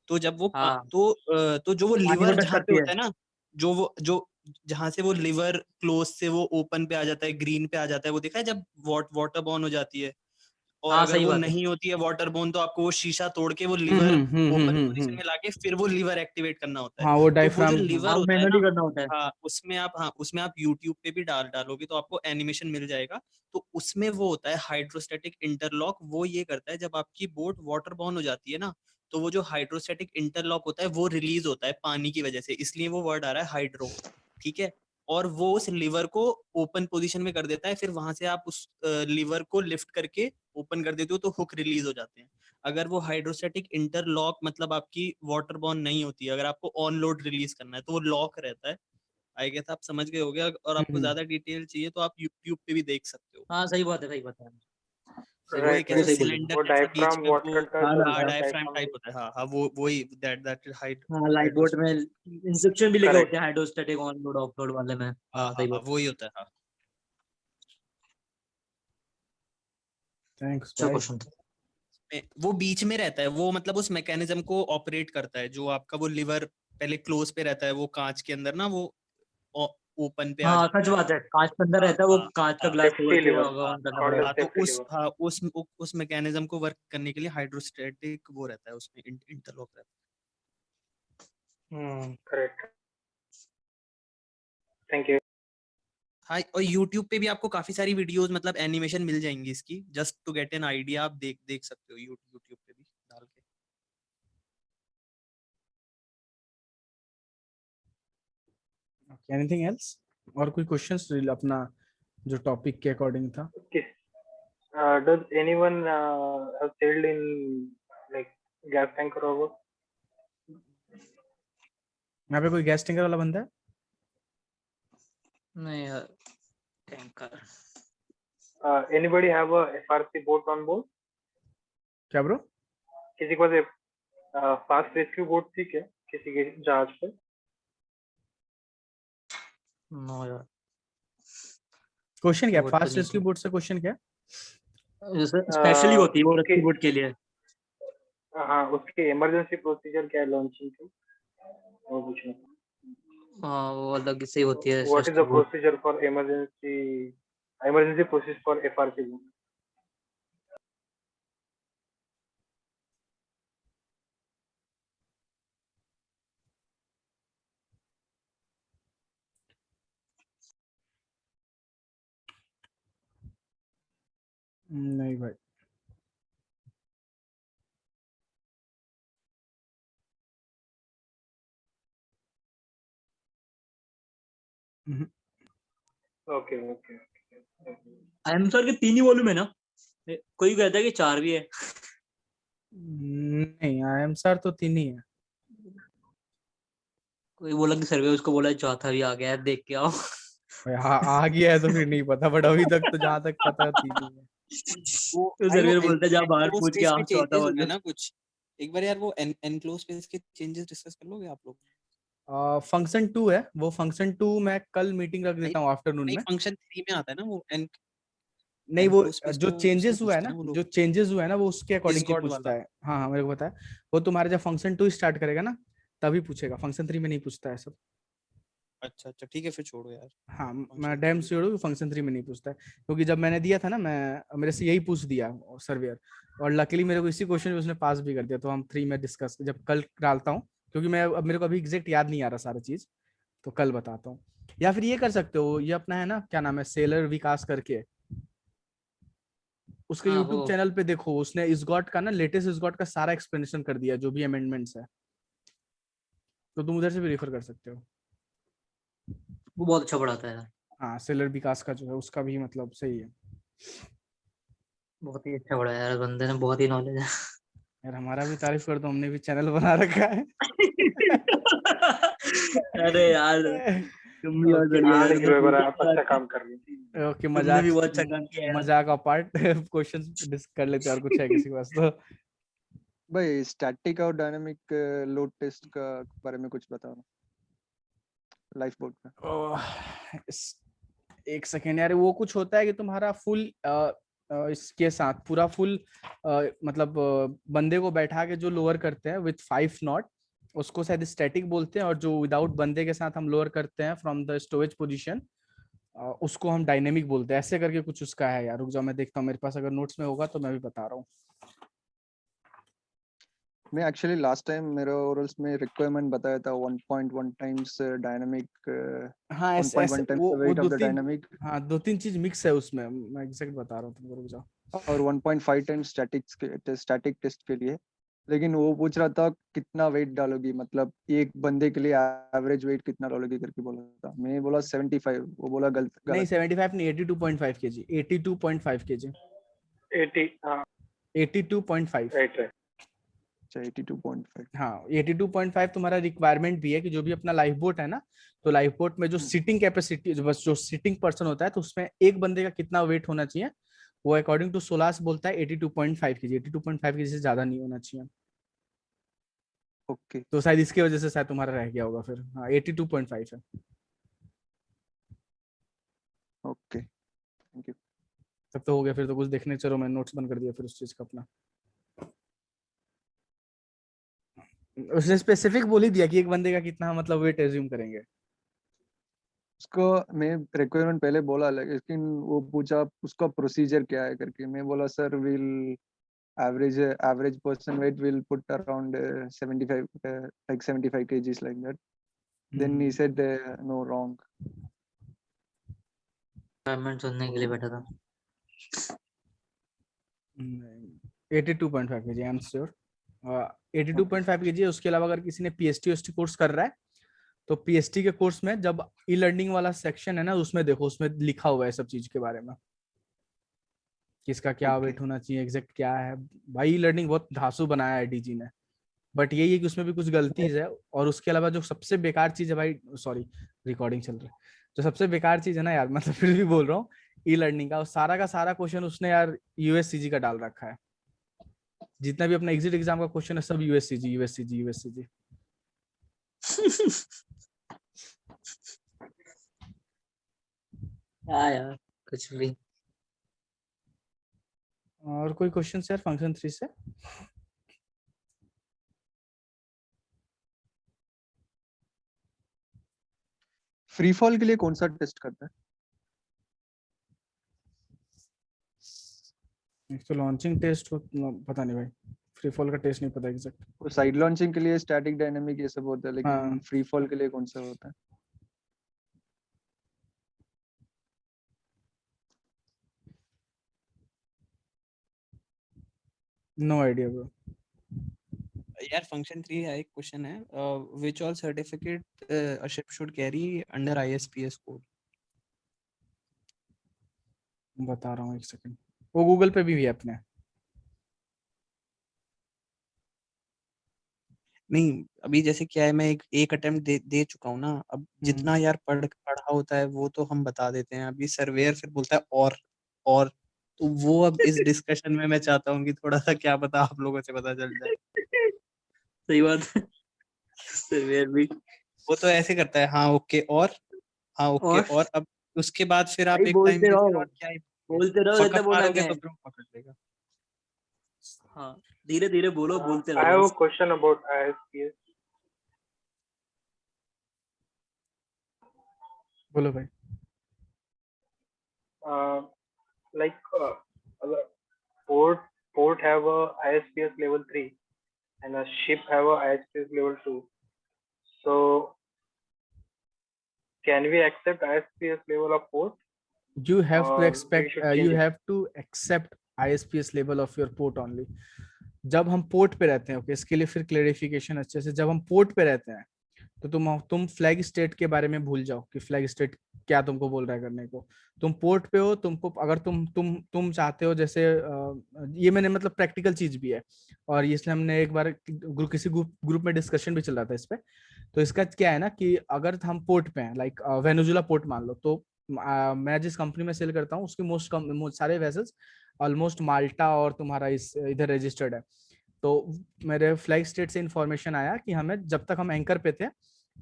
तो जब वो हाँ तो जो वो पानी को लिवर टच जहाँ पे करती है। होता है ना, जो जहाँ से वो लिवर क्लोज से वो ओपन पे आ जाता है, ग्रीन पे आ जाता है, वो देखा है जब वाटर बॉर्न हो जाती है, और हाँ अगर सही वो बात है। नहीं होती है वाटर बोन तो आपको वो शीशा तोड़ के वो लिवर ओपन पोजीशन हम्म। में लाके फिर वो लिवर एक्टिवेट करना होता है। हाँ वो तो वो जो डायफ्राम, लिवर हाँ होता है मैनुअली ना, करना होता है। हाँ उसमें आप यूट्यूब पे भी डालोगे तो आपको एनिमेशन मिल जाएगा। तो उसमें वो होता है हाइड्रोस्टैटिक इंटरलॉक, वो ये करता है जब आपकी बोट वाटर बॉर्न हो जाती है ना, तो वो जो हाइड्रोस्टैटिक इंटरलॉक होता है वो रिलीज होता है पानी की वजह से, इसलिए वो वर्ड आ रहा है हाइड्रो, ठीक है। और वो उस लिवर को ओपन पोजीशन में कर देता है, फिर वहां से आप उस लिवर को लिफ्ट करके ओपन कर देते हो तो हुक रिलीज हो जाते हैं। अगर वो हाइड्रोस्टैटिक इंटरलॉक मतलब आपकी वाटर बॉर्न नहीं होती है, अगर आपको ऑन लोड रिलीज करना है तो वो लॉक रहता है। आई गेस आप समझ गए होगे, और आपको ज्यादा डिटेल चाहिए तो आप यूट्यूब पे भी देख सकते हो। हाँ सही बात है सही बात है। तो वो एक वो ऐसा सही राइट। बोले। सिलेंडर वो जैसा बीच डायफ्राम में वो, वाटर का हाँ चलता हाँ है डायफ्राम डायफ्राम। टाइप होता है, हाँ हाँ वो वही दैट हाँ लाइफ बोट में इंस्ट्रक्शन भी लिखे होते करेक्ट। हैं hydrostatic on load of load वाले में। हाँ हाँ हाँ सही हाँ बोल। वही होता है, हाँ। थैंक्स अच्छा भाई। क्वेश्चन था। वो बीच में रहता है, वो मतलब उस मैकेनिज्म को ऑपरेट करता है, जो आपका वो लिवर पहले क्लोज पे रहता है, वो कांच के अंदर ना वो ओपन पे आ हाँ सच जाता है। बात है, कांच के अंदर हाँ रहता है वो, हाँ कांच का हाँ ग्लास तोड़ सेफ्टी के लेवल हाँ ऑन करना कॉल्ड पड़ेगा। एज हाँ, तो सेफ्टी लेवल। उस मैकेनिज्म को वर्क करने के लिए हाइड्रोस्टैटिक वो रहता है, उसमें इंटरलॉक रहता करेक्ट। Thank you. है। हाँ, और यूट्यूब पे भी आपको काफी सारी वीडियोस मतलब एनिमेशन मिल जाएंगी इसकी, just to get an idea, आप देख सकते हो यूट्यूब पे भी डाल के। एनीथिंग एल्स, और कोई क्वेश्चंस अपना जो टॉपिक के अकॉर्डिंग था? किस does anyone have sailed in like gas tanker or what? यहाँ पे कोई गैस टैंकर वाला बंदा है? नहीं यार tanker. Anybody have a FRC boat on board? क्या ब्रो? किसी के पास फास्ट रेस्क्यू बोट थी क्या किसी के जहाज पे? नो यार क्वेश्चन क्या, बोट तो फास्ट नहीं रेस्क्यू थी। बोट से क्वेश्चन क्या? जैसे स्पेशली होती है वो उसके रेस्क्यू बोट के लिए। हाँ उसके इमरजेंसी प्रोसीजर क्या है लॉन्चिंग के, वो पूछना। हाँ वो अलग से होती है What is the rescue boat. procedure for emergency process for FRC boat? नहीं भाई। Okay, okay. आंसर के 3 ही वॉल्यूम है ना, कोई कहता है कि 4 भी है। नहीं, आई एम सर तो 3 ही है। कोई बोला कि सर्वे, उसको बोला चौथा भी आ गया है, देख के आओ। भाई आ गया है तो फिर नहीं पता, बट अभी तक तो जहां तक पता थी नहीं है। वो तो भाई वो सर्वे बोलता है जा बाहर एनक्लोज पूछ के स्पेस आ में चौथा चेंजेस हुए वाला। हैं ना कुछ। एक बार यार वो एनक्लोज स्पेस के चेंजेस डिस्कस कर लोगे आप लोग? फंक्शन 2 है वो, फंक्शन 2 मैं कल मीटिंग रख नहीं देता हूँ आफ्टरनून नहीं, में। फंक्शन 3 में आता है ना वो नहीं वो एनक्लोज स्पेस, जो तो उसमें चेंजेस हुआ है पूछते ना, हैं वो लोग, जो चेंजेस हुआ है ना वो उसके अकॉर्डिंगली डिस्कॉर्ड पूछता वाला। है। हाँ हाँ मेरे को पता है। वो तुम्हारे जब फंक्शन 2 स्टार्ट करेगा ना तभी पूछेगा, फंक्शन 3 में नहीं पूछता है सब। अच्छा अच्छा ठीक है, फिर छोड़ो यार हाँ मैं फंक्शन डैम 3। श्योर हूँ फंक्शन 3 में नहीं पूछता है, क्योंकि जब मैंने दिया था ना, मैं मेरे से यही पूछ दिया सर्वेयर, और लकीली मेरे को इसी क्वेश्चन में उसने पास भी कर दिया। तो हम 3 में डिस्कस जब कल डालता हूँ, क्योंकि मैं अब मेरे को अभी एग्जैक्ट याद नहीं आ रहा सारा चीज, तो कल बताता हूँ। या फिर ये कर सकते हो, ये अपना है ना, क्या नाम है, सेलर विकास करके, उसके हाँ यूट्यूब वो चैनल पे देखो, उसने इसगॉट का ना, लेटेस्ट इसगॉट का सारा एक्सप्लेनेशन कर दिया जो भी अमेंडमेंट्स है, तो तुम उधर से भी रेफर कर सकते हो। वो बहुत अच्छा पढ़ाता है यार, हाँ सेलर विकास का जो है उसका भी मतलब सही है बहुत ही अच्छा पढ़ाया यार, बंदे ने बहुत ही नॉलेज है। यार। हमारा भी तारीफ कर दो, हमने भी चैनल बना रखा है। अरे यार तुम भी बहुत ओके बढ़िया हाँ यार, नहीं मैं शुक्र खुद है, ही आप बात अच्छा है। काम कर रहे हैं। ओके, तुमने मजाक भी बहुत अच्छा काम किया यार। मजाक अपार्ट, क्वेश्चंस डिस्कस कर लेते हैं, और कुछ है किसी के पास तो। भाई स्टैटिक और डायनामिक लोड टेस्ट का बारे में कुछ बताओ लाइफ बोर्ड का। एक सेकेंड यार, वो कुछ होता है कि तुम्हारा फुल इसके साथ पूरा फुल मतलब बंदे को बैठा के जो लोअर करते हैं विथ 5 नॉट, उसको शायद स्टैटिक बोलते हैं, और जो विदाउट बंदे के साथ हम लोअर करते हैं फ्रॉम द स्टोरेज पोजीशन, उसको हम डायनेमिक बोलते हैं। ऐसे करके कुछ उसका है यार, रुक जाओ मैं देखता हूँ, मेरे पास अगर नोट्स में होगा तो मैं भी बता रहा हूँ। मैं एक्चुअली लास्ट टाइम मेरे ओरल्स में रिक्वायरमेंट बताया था 1.1 टाइम्स डायनामिक, हाँ ऐसे 1.1 टाइम्स द वो वेट ऑफ द डायनामिक, हाँ 2-3 चीज मिक्स है उसमें, मैं एग्जैक्ट बता रहा हूँ तुमको, रुक जाओ। और 1.5 टाइम्स स्टैटिक टेस्ट के लिए। लेकिन वो पूछ रहा था कितना वेट डालोगी, मतलब एक बंदे के लिए एवरेज वेट कितना डालोगी करके बोला था। मैं बोला 75, वो बोला गलत नहीं गलत। 75 नहीं, 82.5 केजी, 82.5 केजी, 80, हाँ 82.5। Right right. अच्छा 82.5। हाँ 82.5 तुम्हारा रिक्वायरमेंट भी है कि जो भी अपना लाइफ बोट है ना, तो लाइफ बोट में जो सीटिंग कैपेसिटी, बस जो सीटिंग पर्सन होता है, तो उसमें एक बंदे का कितना वेट होना चाहिए, वो अकॉर्डिंग टू सोलास बोलता है 82.5 केजी। 82.5 केजी से ज्यादा नहीं होना चाहिए। ओके तो शायद इसकी वजह से शायद तुम्हारा रह गया होगा फिर। हाँ 82.5 है। Okay thank you. तब तो हो गया फिर, तो कुछ देखने चलो, मैं नोट्स बंद कर दिया फिर उस चीज का अपना। उसने स्पेसिफिक बोल ही दिया कि एक बंदे का कितना मतलब वेट एज्यूम करेंगे। उसको मैं रिक्वायरमेंट पहले बोला, लेकिन वो पूछा उसका प्रोसीजर क्या है करके। मैं बोला sir will average person weight will put around 75 like 75 kgs like that. Then he said no, wrong. Requirement सुनने के लिए बैठा था। 82.5 KG, I am sure 82.5 KG है। उसके अलावा अगर किसी ने पीएचडी कोर्स कर रहा है, तो पीएचडी के कोर्स में जब ई लर्निंग वाला सेक्शन है ना, उसमें देखो, उसमें लिखा हुआ है सब चीज के बारे में, किसका क्या Okay. वेट होना चाहिए, एग्जैक्ट क्या है। भाई ई लर्निंग बहुत धांसू बनाया है डीजी ने, बट यही है कि उसमें भी कुछ गलतीज है। और उसके अलावा जो सबसे बेकार चीज है भाई, सॉरी रिकॉर्डिंग चल रहा है, जो सबसे बेकार चीज है ना यार, मतलब फिर भी बोल रहा हूँ, ई लर्निंग का सारा क्वेश्चन उसने यार यूएससीजी का डाल रखा है। जितना भी अपना एग्जिट एग्जाम का क्वेश्चन है सब यूएससीजी यूएससीजी यूएससीजी। हाँ यार कुछ भी। और कोई क्वेश्चन यार फंक्शन 3 से? फ्री फॉल के लिए कौन सा टेस्ट करता है? एक तो लॉन्चिंग टेस्ट पता नहीं भाई, फ्री फॉल का टेस्ट नहीं पता एग्जैक्ट। वो साइड लॉन्चिंग के लिए स्टैटिक डायनामिक ये सब होता है, लेकिन हाँ फ्री फॉल के लिए कौन सा होता है? No idea bro. यार फंक्शन 3 है, एक क्वेश्चन है, which all certificate a ship should carry under ISPS code. बता रहा हूँ एक सेकंड, वो गूगल पे भी है अपने। नहीं अभी जैसे क्या है, मैं एक अटेम्प्ट दे चुका हूँ ना। अब जितना यार पढ़ा होता है वो तो हम बता देते हैं। अभी सर्वेयर फिर बोलता है और तो वो अब इस डिस्कशन में मैं चाहता हूँ कि थोड़ा सा क्या पता आप लोगों से पता चल जाए। सही बात है। सर्वेयर भी वो तो ऐसे करता है, हाँ ओके और हाँ ओके और और अब उसके बाद फिर आप भाई एक टाइम बोलते पे फिर रहो, और क्या ही बोलते रहो, पकड़ इतना बोलना मारोगे क्या तो है। फिर वो पकड़ लेगा। हाँ, धीरे धीरे बोलो, बोलते I have रहो a बस। question about ISPS. बोलो भाई। Like port have a ISPS level 3 and a ship have a ISPS level 2. So can we accept ISPS level of port? You have to Or we expect should change you it? have to accept ISPS level of your port only. जब हम port पे रहते हैं, okay, इसके लिए फिर clarification अच्छे से, जब हम पोर्ट पे रहते हैं तो तुम फ्लैग स्टेट के बारे में भूल जाओ कि फ्लैग स्टेट क्या तुमको बोल रहा है करने को। तुम पोर्ट पे हो, तुमको अगर तुम चाहते हो, जैसे ये मैंने मतलब प्रैक्टिकल चीज भी है, और इसलिए हमने एक बार किसी ग्रुप में डिस्कशन भी चल रहा था इस पे। तो इसका क्या है ना कि अगर हम पोर्ट पे हैं, लाइक वेनेजुला पोर्ट मान लो, तो मैं जिस कंपनी में सेल करता हूँ उसके मोस्ट सारे वेसल्स ऑलमोस्ट माल्टा और तुम्हारा इस इधर रजिस्टर्ड है। तो मेरे फ्लैग स्टेट से इंफॉर्मेशन आया कि हमें, जब तक हम एंकर पे थे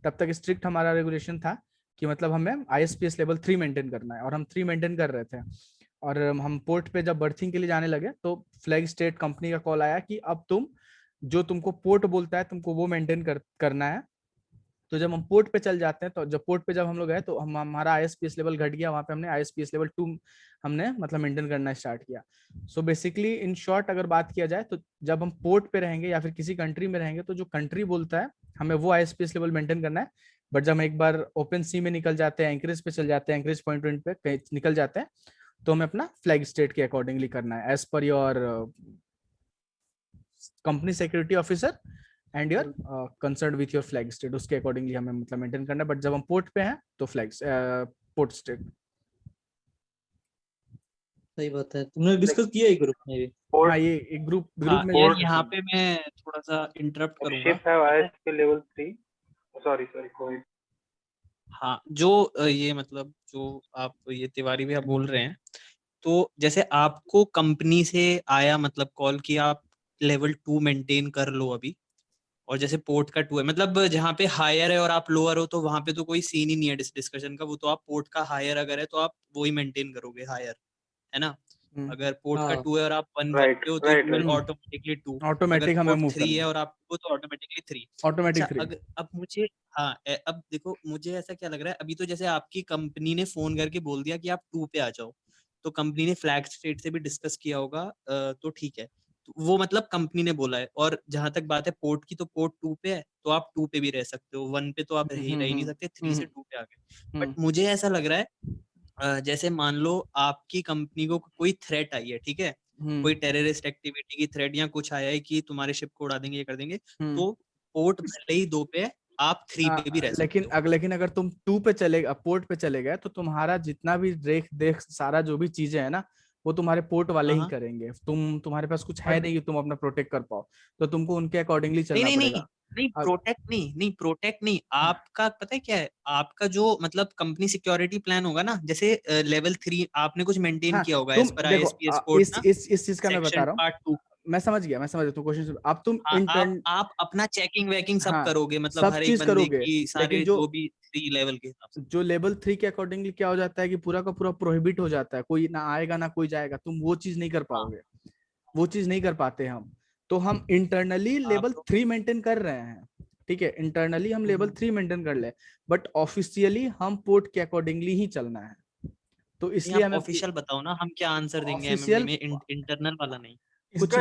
तब तक स्ट्रिक्ट हमारा रेगुलेशन था कि मतलब हमें ISPS लेवल 3 मेंटेन करना है, और हम 3 मेंटेन कर रहे थे। और हम पोर्ट पे जब बर्थिंग के लिए जाने लगे तो फ्लैग स्टेट कंपनी का कॉल आया कि अब जो तुमको पोर्ट बोलता है तुमको वो मेंटेन करना है। तो जब हम पोर्ट पे चल जाते हैं, तो जब पोर्ट पे जब हम लोग गए तो हमारा ISPS लेवल घट गया, वहां पे हमने ISPS लेवल 2 हमने मतलब मेंटेन करना स्टार्ट किया। सो बेसिकली इन शॉर्ट अगर बात किया जाए तो जब हम पोर्ट पे रहेंगे या फिर किसी कंट्री में रहेंगे तो जो कंट्री बोलता है हमें वो ISPS लेवल मेंटेन करना है। बट जब हम एक बार ओपन सी में निकल जाते हैं, एंकरेज पे चल जाते हैं, एंकरेज पॉइंट पे कहीं निकल जाते हैं, तो हमें अपना फ्लैग स्टेट के अकॉर्डिंगली करना है, as per your company security officer and your concern with your flag state, उसके अकॉर्डिंगली हमें मतलब मेंटेन करना है। बट जब हम पोर्ट पे हैं तो फ्लैग पोर्ट स्टेट। सही बात है, तुमने डिस्कस किया है ग्रुप में भी। Port, हाँ, ये एक ग्रुप हाँ में यार यहाँ पे मैं थोड़ा सा इंटरप्ट करूंगा। ship have ISPS level 3. Sorry, go ahead. हाँ जो ये मतलब जो आप ये तिवारी भी आप बोल रहे हैं, तो जैसे आपको कंपनी से आया मतलब कॉल कि आप लेवल 2 मेंटेन कर लो अभी, और जैसे पोर्ट का 2 है, मतलब जहाँ पे हायर है और आप लोअर हो तो वहां पे तो कोई सीन ही नहीं है डिस्कशन का। वो तो आप पोर्ट का हायर अगर है तो आप वो ही मेंटेन करोगे हायर, है ना। अगर पोर्ट का हाँ 2 है और आप 1 Right, पे हो तो right, it will right. Automatically 2। अगर ऑटोमेटिक हमें पोर्ट मूव 3 है करना, और आप हो तो ऑटोमेटिकली 3। ऑटोमेटिक अच्छा 3। अब मुझे हाँ अब देखो मुझे ऐसा क्या लग रहा है, अभी तो जैसे आपकी कंपनी ने फोन करके बोल दिया कि आप 2 पे आ जाओ, तो कंपनी ने फ्लैग स्टेट से भी डिस्कस किया होगा, तो ठीक है। तो वो मतलब कंपनी ने बोला है, और जहां तक बात है पोर्ट की, तो पोर्ट 2 पे है तो आप 2 पे भी रह सकते हो, 1 पे तो आप रह ही नहीं सकते, 3 से 2 पे आ गए। बट मुझे ऐसा लग रहा है जैसे मान लो आपकी कंपनी को कोई थ्रेट आई है, ठीक है, कोई टेररिस्ट एक्टिविटी की थ्रेट या कुछ आया है कि तुम्हारे शिप को उड़ा देंगे, ये कर देंगे, तो पोर्ट भले ही 2 पे है, आप 3 पे भी रह सकते हो। लेकिन अगर तुम 2 पे चले, पोर्ट पे चले गए तो तुम्हारा जितना भी देख सारा जो भी चीजें है ना, वो तुम्हारे पोर्ट वाले ही हाँ करेंगे। तुम्हारे पास कुछ है बट नहीं कि तुम अपना प्रोटेक्ट कर पाओ, तो तुमको उनके अकॉर्डिंगली नहीं चलना नहीं नहीं पड़ेगा। नहीं प्रोटेक्ट नहीं, आपका पता है क्या है, आपका जो मतलब कंपनी सिक्योरिटी प्लान होगा ना, जैसे लेवल 3 आपने कुछ मेंटेन हाँ, किया होगा तुम एज पर देखो ISPS कोड ना, इस चीज का मैं बता सेक्शन रहा हूँ। पार्ट 2। मैं समझ गया तुम क्वेश्चन। अब तुम हाँ इंटर्न, आप अपना चेकिंग वेकिंग सब हाँ, करोगे, मतलब सब हर एक चीज बंदे करोगे, की सारे लेकिन जो भी 3 लेवल के हिसाब से। जो लेवल 3 के अकॉर्डिंगली क्या हो जाता है कि पूरा का पूरा प्रोहिबिट हो जाता है, कोई ना आएगा ना कोई जाएगा, तुम वो चीज नहीं कर हाँ पाओगे, वो चीज नहीं कर पाते हम। तो हम इंटरनली आप लेवल तो 3 मेंटेन कर रहे हैं, ठीक है, इंटरनली हम लेवल 3 मेंटेन कर ले, बट ऑफिशियली हम पोर्ट के अकॉर्डिंगली ही चलना है। तो नहीं, इसलिए आप हमें ऑफिशियल बताओ ना, हम क्या आंसर देंगे MMD ऑफिशियल में, इंटरनल वाला नहीं। कुछ भी।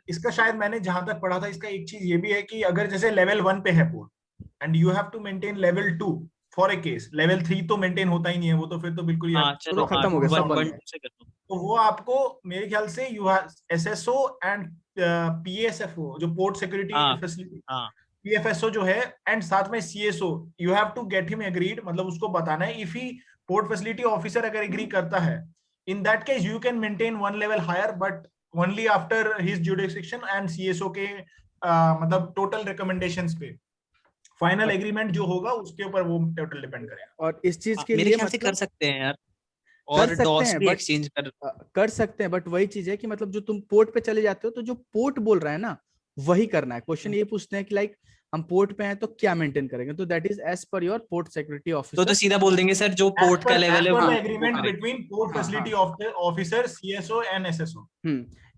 इसका शायद मैंने जहां तक पढ़ा था, इसका एक चीज ये भी है कि अगर जैसे लेवल 1 पे है port and you have to maintain level 2 for a case, level 3 तो मेंटेन होता ही नहीं है, वो तो फिर तो बिल्कुल ही हाँ वो तो चलो हाँ खत्म हो गया, सब 1 बंद 1 है। 2 से कर दो। तो वो आपको मेरे ख्याल से you have SSO and PSFO जो पोर्ट सिक्योरिटी हाँ फैसिलिटी, हाँ PFSO जो है, एंड साथ में CSO, you have to get him agreed, मतलब उसको बताना है, if he port facility officer अगर एग्री करता है, in that case you can maintain 1 level higher, but only after his jurisdiction and CSO के मतलब टोटल रिकमेंडेशंस पे, फाइनल एग्रीमेंट जो होगा उसके ऊपर वो टोटल डिपेंड करेगा। और इस चीज के मेरे लिए ख्याल से कर मतलब सकते हैं यार, कर और सकते डॉस हैं भी बट एक्सचेंज कर सकते हैं, बट वही चीज है कि मतलब जो तुम पोर्ट पे चले जाते हो तो जो पोर्ट बोल रहा है ना वही करना है। क्वेश्चन ये पूछते हैं कि लाइक हम पोर्ट पे हैं तो क्या मेंटेन करेंगे, तो that is as per your port security तो ऑफिसर। सीधा बोल देंगे सर जो पोर्ट का लेवल है as per वो the वो agreement करेंगे। between port हाँ facility हाँ officer, CSO and SSO।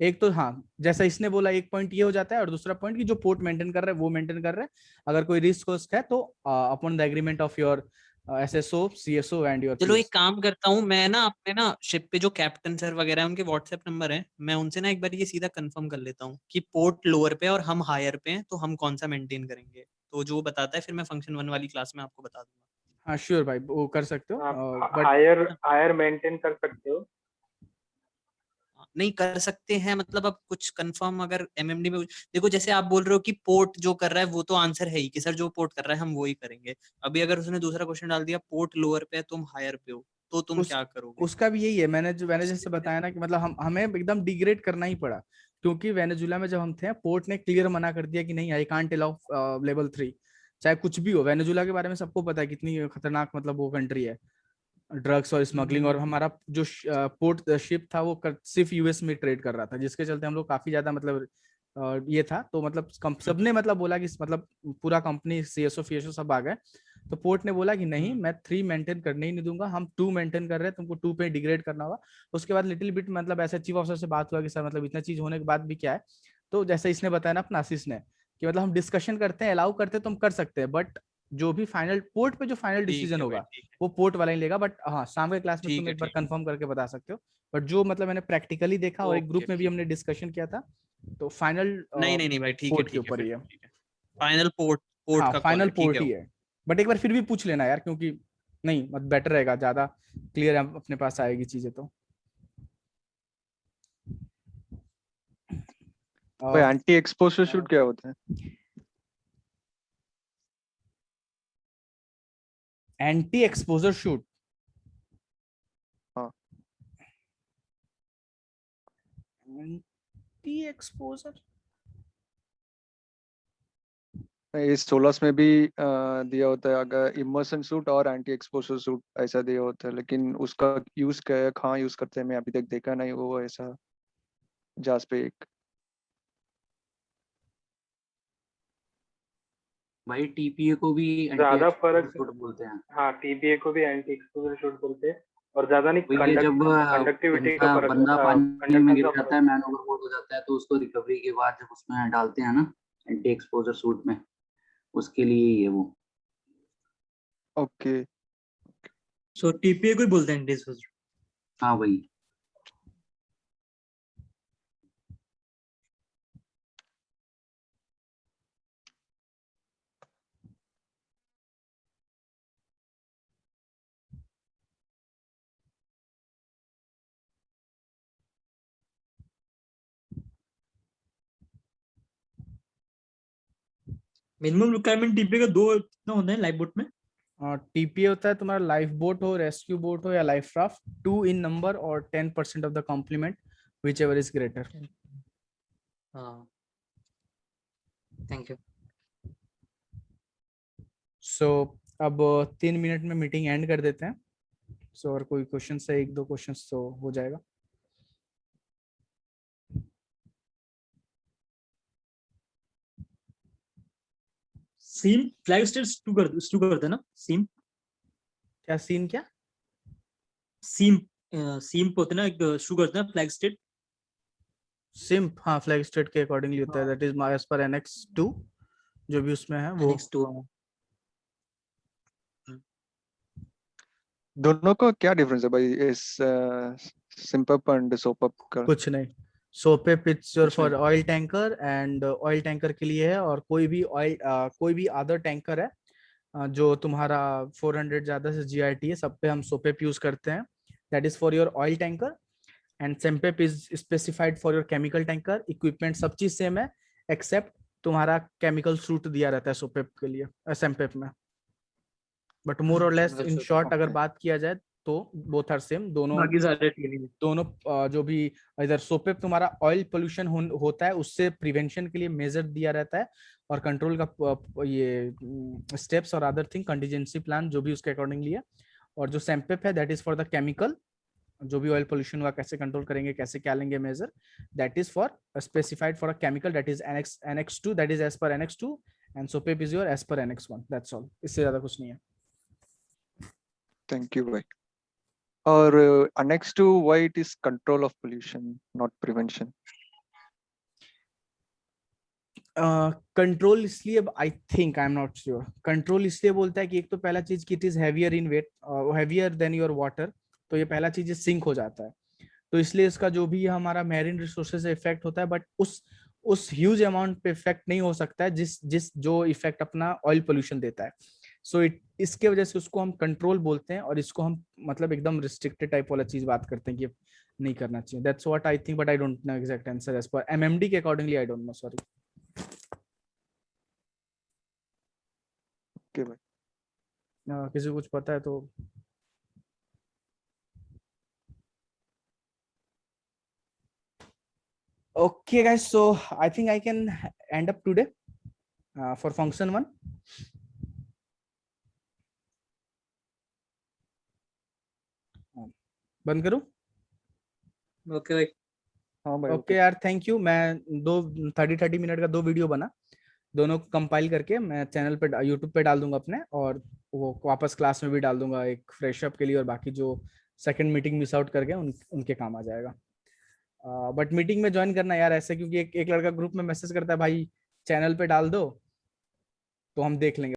एक तो हाँ जैसा इसने बोला एक पॉइंट ये हो जाता है, और दूसरा पॉइंट कि जो पोर्ट मेंटेन कर रहा है वो मेंटेन कर रहा है। अगर कोई रिस्क है तो upon the agreement of your SSO, CSO and your चलो एक काम करता हूँ मैं ना, अपने ना शिप पे जो कैप्टन सर वगैरह है उनके व्हाट्सएप नंबर है, मैं उनसे ना एक बार ये सीधा कंफर्म कर लेता हूँ कि पोर्ट लोअर पे और हम हायर पे हैं तो हम कौन सा मेंटेन करेंगे। तो जो बताता है फिर मैं फंक्शन 1 वाली क्लास में आपको बता दूंगा। हाँ श्योर भाई वो कर सकते हो, आप बट हायर मेंटेन कर सकते हो। नहीं कर सकते हैं मतलब अब कुछ कंफर्म अगर एमएमडी में देखो, जैसे आप बोल रहे हो कि पोर्ट जो कर रहा है वो तो आंसर है ही कि सर जो पोर्ट कर रहा है हम वो ही करेंगे। अभी अगर उसने दूसरा क्वेश्चन डाल दिया पोर्ट लोअर पे है तुम हायर पे हो तो तुम क्या करोगे? उसका भी यही है, मैंने जैसे बताया ना कि मतलब हमें एकदम डिग्रेड करना ही पड़ा, क्योंकि वेनेजुला में जब हम थे पोर्ट ने क्लियर मना कर दिया कि नहीं आई कांट अलाउ लेवल 3, चाहे कुछ भी हो। वेनेजुला के बारे में सबको पता है कितनी खतरनाक मतलब वो कंट्री है, ड्रग्स और स्मगलिंग, और हमारा जो पोर्ट शिप था वो सिर्फ US में ट्रेड कर रहा था, जिसके चलते हम लोग काफी ज्यादा मतलब ये था। तो मतलब सबने मतलब बोला कि मतलब पूरा कंपनी CSO FSO सब आ गए, तो पोर्ट ने बोला कि नहीं मैं 3 मेंटेन करने ही नहीं दूंगा, हम 2 मेंटेन कर रहे हैं, तुमको 2 पे डिग्रेड करना होगा। उसके बाद लिटिल बिट मतलब ऐसे चीफ ऑफिसर से बात हुआ कि सर मतलब इतना चीज होने के बाद भी क्या है, तो जैसे इसने बताया ना अपना आशीष ने कि मतलब हम डिस्कशन करते हैं, अलाउ करते हैं तो हम कर सकते हैं, बट जो भी फाइनल पोर्ट पे जो फाइनल डिसीजन होगा वो पोर्ट वाला ही लेगा। बट हाँ शाम के क्लास में तुम एक बार कंफर्म करके बता सकते हो, बट जो मतलब मैंने प्रैक्टिकली देखा और एक ग्रुप में भी हमने डिस्कशन किया था, तो फाइनल नहीं भाई ठीक है पोर्ट के ऊपर ही है। फाइनल पोर्ट हाँ का फाइनल कॉल पोर्ट ही है, बट एक बार फिर भी पूछ लेना यार, क्योंकि नहीं मतलब बेटर रहेगा, ज्यादा क्लियर अपने पास आएगी चीजें। तो भाई एंटी एक्सपोजर शूट क्या होता है? एंटी एक्सपोजर शूट, हाँ एंटी एक्सपोजर इस 16 में भी दिया होता है, अगर इमर्सन सूट और एंटी एक्सपोजर सूट ऐसा दिया होता है, लेकिन उसका यूज क्या है, कहाँ यूज करते हैं मैं अभी तक देखा नहीं वो ऐसा जास पे एक। भाई TPA को भी ज्यादा एंटी फर्क शूट बोलते हैं। हाँ TPA को भी एंटी एक्सपोजर शूट बोलते हैं, और ज्यादा नहीं वही है जब कंडक्टिविटी का फर्क बंदा पानी में गिर कंडक्टर का जाता है, मैन ओवरबोर्ड हो जाता है, तो उसको रिकवरी के बाद जब उसमें डालते हैं ना एंटी एक्सपोजर सूट में, उसके लिए ही है वो। ओके सो TPA को ही बोलते हैं एंटी एक्सपोजर। हाँ भाई। मिनिमम रिक्वायरमेंट TPA का 2 कितना होता है लाइफ बोट में? TPA होता है तुम्हारा लाइफ बोट हो, रेस्क्यू बोट हो या लाइफ राफ्ट, 2 इन नंबर और 10% of the complement whichever is greater. हाँ थैंक यू। सो अब 3 मिनट में मीटिंग एंड कर देते हैं। सो और कोई क्वेश्चन है, 1-2 क्वेश्चन तो हो जाएगा। सीम फ्लैग स्टेट स्टू करते हैं ना? सीम क्या सीन क्या? सीम सीम पे होते हैं ना, एक स्टू करते हैं फ्लैग स्टेट। सिम्प हाँ फ्लैग स्टेट के अकॉर्डिंगली होता है, that is as per Annex 2 जो भी उसमें है वो। Annex 2 दोनों का क्या डिफरेंस है भाई इस सिंपअप एंड सोपअप का? कुछ नहीं, SOPEP it's your for oil tanker and oil tanker के लिए है, और कोई भी अदर टैंकर है जो तुम्हारा 400 ज्यादा से GIT है, सब पे हम सोपेप यूज करते हैं, that is for your oil tanker. And SMPEP is specified for your chemical tanker. Equipment सब चीज सेम है एक्सेप्ट तुम्हारा केमिकल सूट दिया रहता है सोपेप के लिए सेम्पेप में। बट मोर और लेस इन शॉर्ट अगर बात किया जाए तो बोथ आर सेम, दोनों बाकी सारे क्लीनिंग। दोनों जो भी इधर सोपेप तुम्हारा ऑयल पोल्यूशन होता है उससे प्रिवेंशन के लिए मेजर दिया रहता है, और कंट्रोल का ये स्टेप्स और अदर थिंग कंटीजेंसी प्लान जो भी उसके अकॉर्डिंगली है। और जो सैम्पेप है that is for the chemical, जो भी ऑयल पोल्यूशन हुआ कैसे कंट्रोल करेंगे, कैसे क्या लेंगे measure, that is for specified for a chemical, that is NX2, that is as per NX2, and SOPEP is your as per NX1, that's all, इससे ज्यादा कुछ नहीं है। थैंक यू भाई। और annex to why it is control of pollution not prevention? Control इसलिए I think, I am not sure, control इसलिए बोलता है कि एक तो पहला चीज कि it is heavier in weight, heavier than your water, तो ये पहला चीज सिंक हो जाता है, तो इसलिए इसका जो भी हमारा मैरिन रिसोर्सेज से इफेक्ट होता है, बट उस ह्यूज अमाउंट पे इफेक्ट नहीं हो सकता है जिस जो इफेक्ट अपना ऑयल पोल्यूशन देता है। सो इसके वजह से उसको हम कंट्रोल बोलते हैं, और इसको हम मतलब एकदम रिस्ट्रिक्टेड टाइप वाला चीज बात करते हैं कि नहीं करना चाहिए। That's what I think, but I don't know exact answer as per MMD के accordingly, I don't know, sorry. Okay भाई। किसी को कुछ पता है तो okay guys, so I think I can end up today for function 1. बंद करूं? ओके भाई। हाँ भाई। ओके यार, थैंक यू। मैं 30 मिनट का 2 वीडियो बना, दोनों कंपाइल करके मैं चैनल पे यूट्यूब पे डाल दूंगा अपने, और वो वापस क्लास में भी डाल दूंगा एक फ्रेश अप के लिए, और बाकी जो सेकंड मीटिंग मिस आउट कर गए उनके काम आ जाएगा। बट मीटिंग में ज्वाइन करना यार ऐसे, क्योंकि एक लड़का ग्रुप में मैसेज करता है भाई चैनल पे डाल दो, तो हम देख लेंगे।